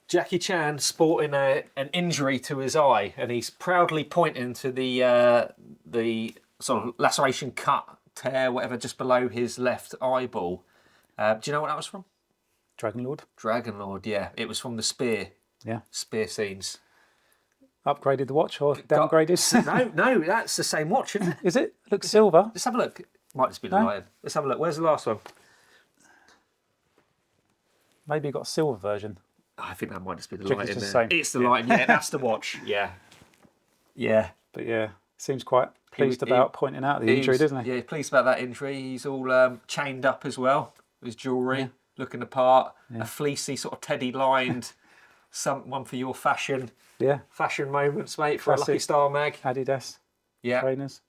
Jackie Chan sporting an injury to his eye, and he's proudly pointing to the sort of laceration, cut, tear, whatever, just below his left eyeball. Do you know what that was from? Dragon Lord. Dragon Lord, yeah. It was from the spear. Yeah. Spear scenes. Upgraded the watch or downgraded? No, that's the same watch, isn't it? Is it? Looks silver. Let's have a look. Might just be the lighting. Let's have a look. Where's the last one? Maybe you got a silver version. I think that might just be the Check lighting. it's the same. It's the lighting, yeah. That's the watch, yeah. Yeah. But yeah, seems quite pleased about pointing out the injury, doesn't he? Yeah, pleased about that injury. He's all chained up as well. His jewellery, looking the part. A fleecy sort of teddy lined, one for your fashion moments, mate, for Classic a Lucky Star mag. Adidas trainers.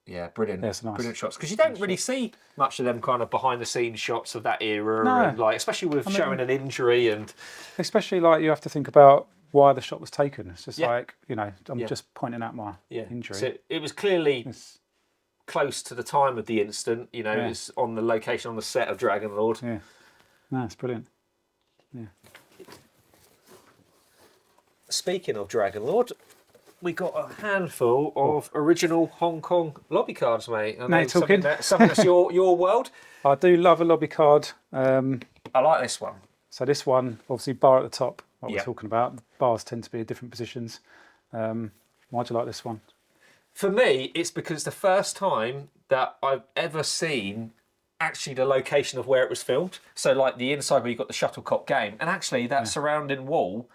Yeah, brilliant. Yeah, it's nice. Brilliant shots. Because you don't really see much of them kind of behind the scenes shots of that era. No. And like, especially with showing an injury and... Especially like you have to think about why the shot was taken. It's just like, you know, I'm just pointing out my injury. So it was clearly close to the time of the incident. You know, it's on the location, on the set of Dragon Lord. Yeah. No, it's brilliant. Yeah. Speaking of Dragon Lord, we got a handful of original Hong Kong lobby cards, mate. Now you're talking. Something that's your world. I do love a lobby card. I like this one. So this one, obviously bar at the top, what we're talking about. Bars tend to be at different positions. Why'd you like this one? For me, it's because it's the first time that I've ever seen actually the location of where it was filmed. So like the inside where you've got the shuttlecock game, and actually that surrounding wall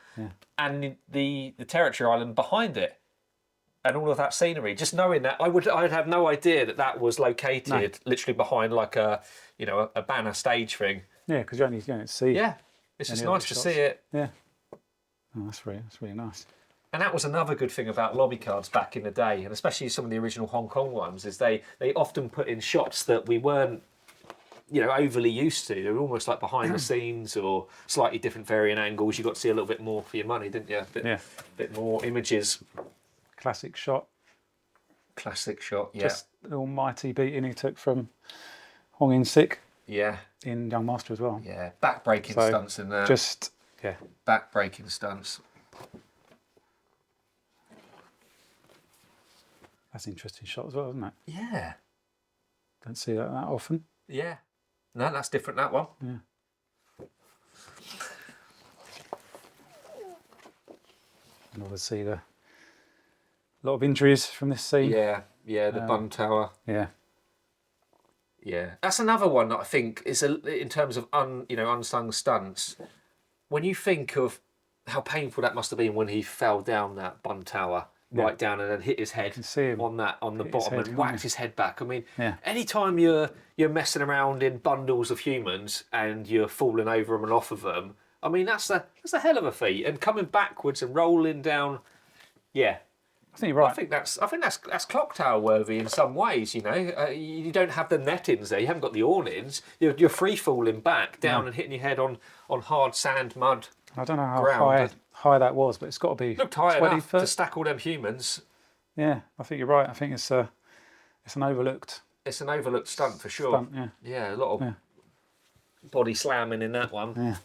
and the territory island behind it. And all of that scenery, just knowing that, I'd have no idea that that was located literally behind like a banner stage thing. Yeah, because you only see. Yeah, it's just nice to see it. Yeah, oh, that's really nice. And that was another good thing about lobby cards back in the day, and especially some of the original Hong Kong ones, is they often put in shots that we weren't, overly used to. They were almost like behind the scenes or slightly different varying angles. You got to see a little bit more for your money, didn't you? Bit more images. Classic shot. Classic shot, yeah. Just the almighty beating he took from Hong In Sik. Yeah. In Young Master as well. Yeah, back-breaking stunts in there. Back-breaking stunts. That's an interesting shot as well, isn't it? Yeah. Don't see that often. Yeah. No, that's different, that one. Yeah. And obviously a lot of injuries from this scene. Yeah, the bun tower. Yeah. Yeah, that's another one that I think is in terms of unsung stunts. When you think of how painful that must have been when he fell down that bun tower, right down, and then hit his head on the bottom and whacked his head back. I mean, anytime you're messing around in bundles of humans and you're falling over them and off of them, I mean that's a hell of a feat. And coming backwards and rolling down, I think you're right. I think that's clock tower worthy in some ways. You don't have the nettings there. You haven't got the awnings. You're free falling back down and hitting your head on hard sand, mud. I don't know how high that was, but it's got to be. Looked high enough to stack all them humans. Yeah, I think you're right. I think it's an overlooked. It's an overlooked stunt for sure. Yeah, a lot of body slamming in that one.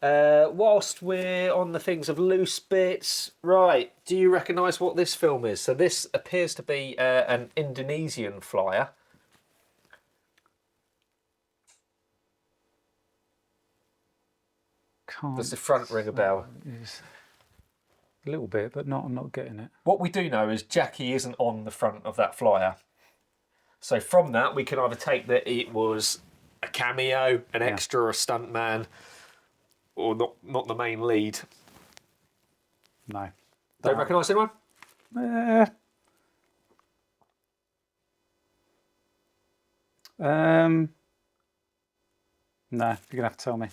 Yeah. Whilst we're on the things of loose bits, right, do you recognise what this film is? So this appears to be an Indonesian flyer. Does the front ring a bell? A little bit, but I'm not getting it. What we do know is Jackie isn't on the front of that flyer. So from that, we can either take that it was a cameo, an extra, a stuntman, or not the main lead. No. Don't recognise anyone? No, you're gonna have to tell me.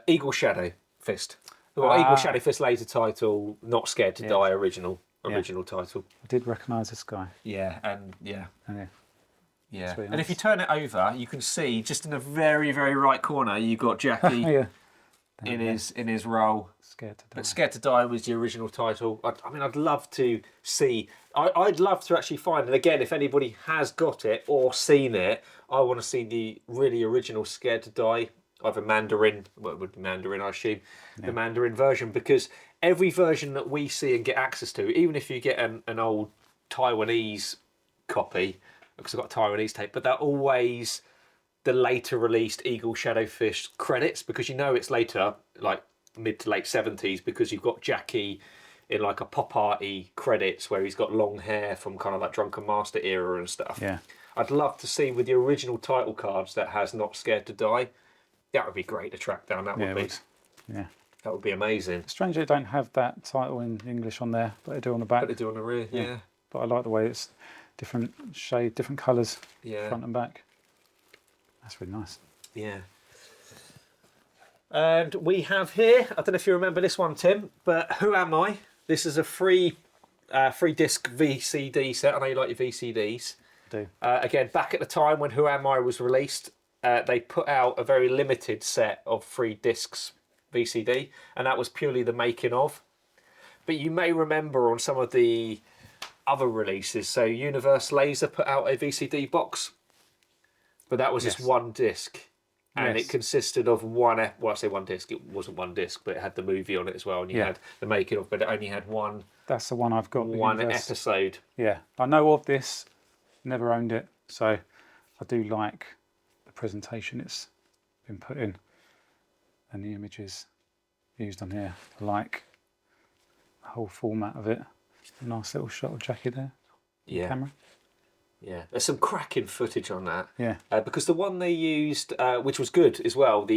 Eagle Shadow Fist. Well, Eagle Shadow Fist later title, Not Scared to Die original title. I did recognise this guy. Yeah, and Yeah. Yeah. Really And if you turn it over, you can see just in the very, very right corner, you've got Jackie in his role. Scared to Die. But Scared to Die was the original title. I mean, I'd love to see. I'd love to actually find. And again, if anybody has got it or seen it, I want to see the really original Scared to Die. Either Mandarin, well, it would be Mandarin, I assume, the Mandarin version, because every version that we see and get access to, even if you get an old Taiwanese copy, because I've got Taiwanese tape, but they're always the later released Eagle Shadow Fist credits, because you know it's later, like mid to late 70s, because you've got Jackie in like a pop arty credits where he's got long hair from kind of like Drunken Master era and stuff. Yeah. I'd love to see with the original title cards that has Not Scared to Die. That would be great to track down. That would be. Yeah. That would be amazing. Strangely, they don't have that title in English on there, but they do on the back. But they do on the rear, yeah. But I like the way it's different shade, different colours, front and back. That's really nice. Yeah. And we have here, I don't know if you remember this one, Tim, but Who Am I? This is a free disc VCD set. I know you like your VCDs. I do. Again, back at the time when Who Am I was released, they put out a very limited set of free discs VCD, and that was purely the making of. But you may remember on some of the other releases, so Universe Laser put out a VCD box, but that was just one disc. And it consisted of well, I say one disc, it wasn't one disc, but it had the movie on it as well, and you had the making of, but it only had one. That's the one I've got. One episode. Yeah, I know of this, never owned it, so I do like the presentation it's been put in, and the images used on here. I like the whole format of it. A nice little shot of Jackie there. Yeah. Camera. Yeah, there's some cracking footage on that. Yeah. Because the one they used, which was good as well,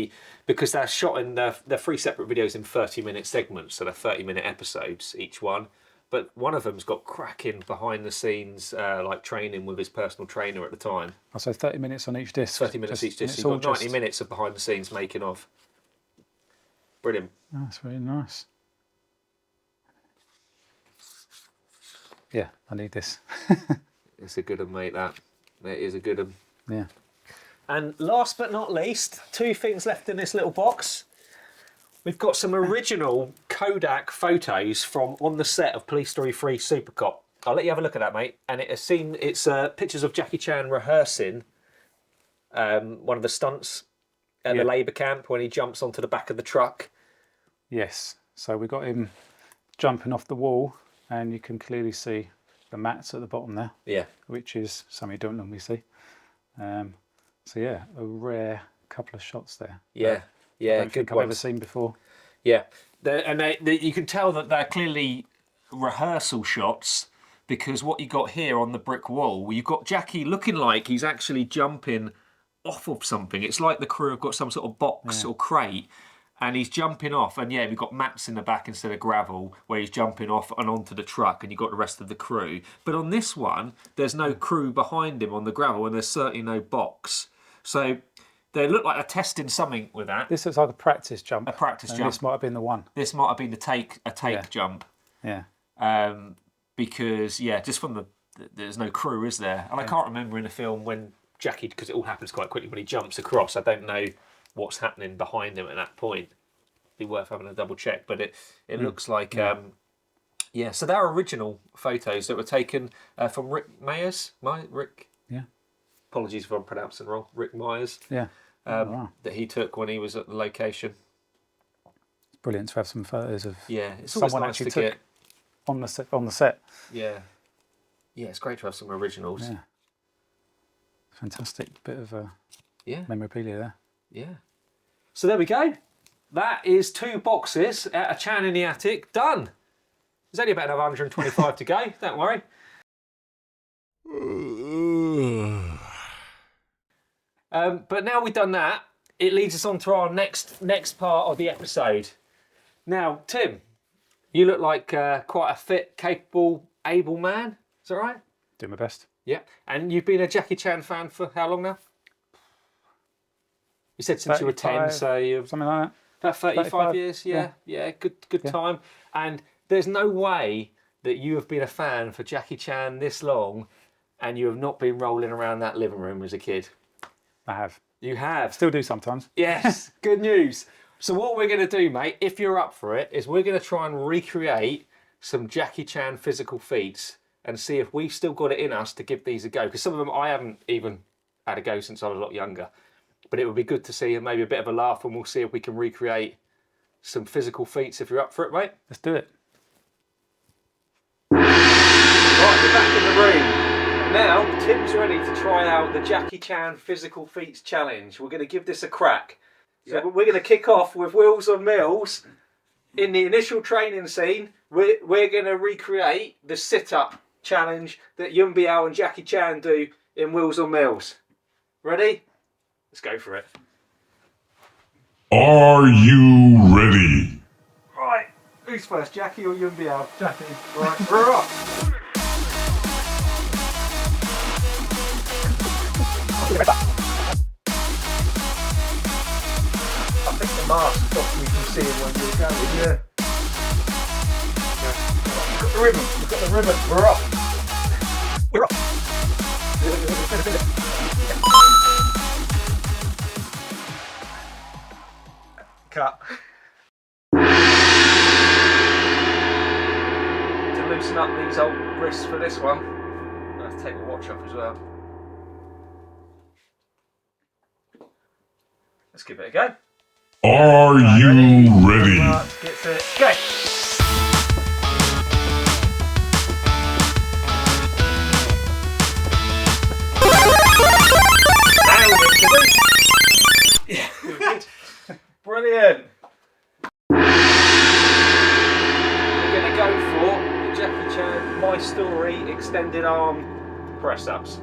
because they're shot in they're 3 separate videos in 30-minute segments, so they're 30-minute episodes each one. But one of them's got cracking behind the scenes, like training with his personal trainer at the time. Oh, so 30 minutes on each disc. 30 minutes each disc. So you've got 90 minutes of behind the scenes making of. Brilliant. Oh, that's really nice. Yeah, I need this. It's a good one, mate, that. It is a good one. Yeah. And last but not least, 2 things left in this little box. We've got some original Kodak photos from on the set of Police Story 3 Super Cop. I'll let you have a look at that, mate. And it's pictures of Jackie Chan rehearsing one of the stunts at the labour camp when he jumps onto the back of the truck. Yes. So we got him jumping off the wall, and you can clearly see the mats at the bottom there. Yeah. Which is something you don't normally see. So yeah, a rare couple of shots there. Yeah. Yeah, I don't think I've ever seen before. Yeah, you can tell that they're clearly rehearsal shots, because what you got here on the brick wall, you've got Jackie looking like he's actually jumping off of something. It's like the crew have got some sort of box or crate, and he's jumping off. And yeah, we've got mats in the back instead of gravel, where he's jumping off and onto the truck, and you've got the rest of the crew. But on this one, there's no crew behind him on the gravel, and there's certainly no box. So they look like they're testing something with that. This looks like a practice jump. A practice jump. This might have been the one. This might have been a take jump. Yeah. Because just from there's no crew, is there? And I can't remember in the film when Jackie, because it all happens quite quickly when he jumps across. I don't know what's happening behind him at that point. Be worth having a double check, but it looks like so they're original photos that were taken from Rick Myers. Rick. Yeah. Apologies if I'm pronouncing wrong. Rick Myers. Yeah. That he took when he was at the location. It's brilliant to have some photos of it's someone nice actually to took on the set. Yeah. Yeah, it's great to have some originals. Yeah. Fantastic bit of memorabilia there. Yeah. So there we go. That is 2 boxes at a Chan in the Attic done. There's only about another 125 to go. Don't worry. But now we've done that, it leads us on to our next part of the episode. Now, Tim, you look like quite a fit, capable, able man. Is that right? Do my best. Yeah. And you've been a Jackie Chan fan for how long now? You said since you were 10, so you've something like that. About 35 years. Yeah. Good time. And there's no way that you have been a fan for Jackie Chan this long, and you have not been rolling around that living room as a kid. I have. You have. Still do sometimes. Yes, good news. So what we're going to do, mate, if you're up for it, is we're going to try and recreate some Jackie Chan physical feats and see if we've still got it in us to give these a go. Because some of them I haven't even had a go since I was a lot younger. But it would be good to see maybe a bit of a laugh, and we'll see if we can recreate some physical feats if you're up for it, mate. Let's do it. Right, we're back in the room. Now, Tim's ready to try out the Jackie Chan Physical Feats Challenge. We're going to give this a crack. So we're going to kick off with Wheels on Mills. In the initial training scene, we're going to recreate the sit-up challenge that Yun Biao and Jackie Chan do in Wheels on Mills. Ready? Let's go for it. Are you ready? Who's first, Jackie or you and Bial? Jackie. Right, we're off. I think the mask stops me from seeing when you're going. Yeah. We've got the ribbon. We've got the ribbon. We're off. We're off. Cut. To loosen up these old wrists for this one, I have to take the watch off as well. Let's give it a go. Are you ready? Get set, go! Yeah, good. Brilliant. We're going to go for the Jackie Chan My Story extended arm press-ups.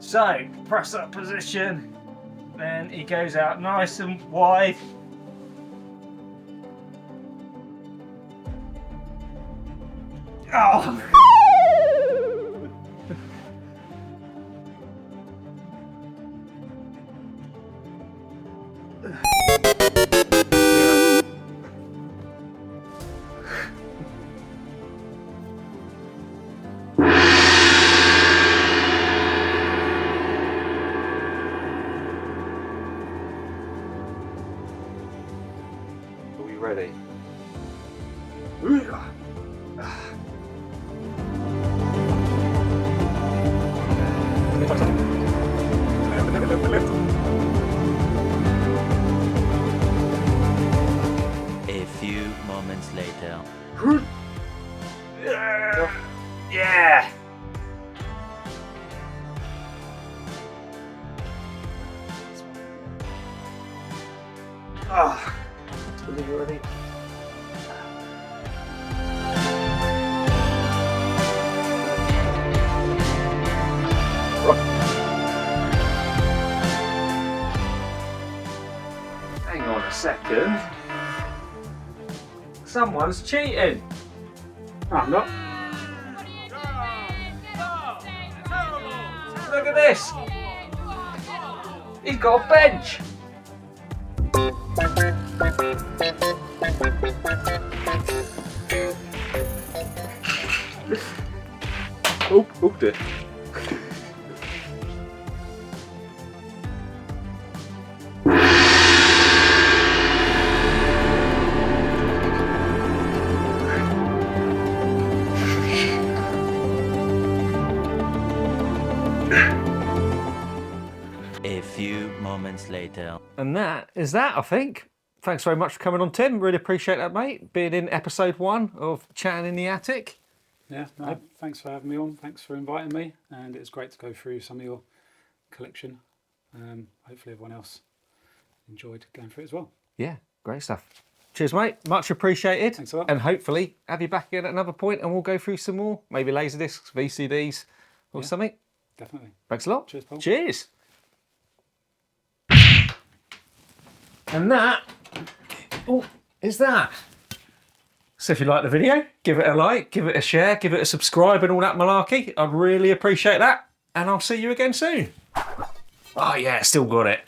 So, press-up position. Then he goes out nice and wide. Oh! Are we ready? A few moments later. Yeah! Ah, are you ready? Hang on a second. Someone's cheating. I'm not. Look at this. He's got a bench. Oh, hooked it. A few moments later. And that is that, I think. Thanks very much for coming on, Tim. Really appreciate that, mate. Being in episode 1 of Chatting in the Attic. Yeah, no, thanks for having me on. Thanks for inviting me. And it's great to go through some of your collection. Hopefully everyone else enjoyed going through it as well. Yeah, great stuff. Cheers, mate. Much appreciated. Thanks a lot. And hopefully have you back again at another point and we'll go through some more, maybe Laserdiscs, VCDs or something. Definitely. Thanks a lot. Cheers, Paul. Cheers. And that is that. So if you like the video, give it a like, give it a share, give it a subscribe and all that malarkey. I'd really appreciate that. And I'll see you again soon. Oh yeah, still got it.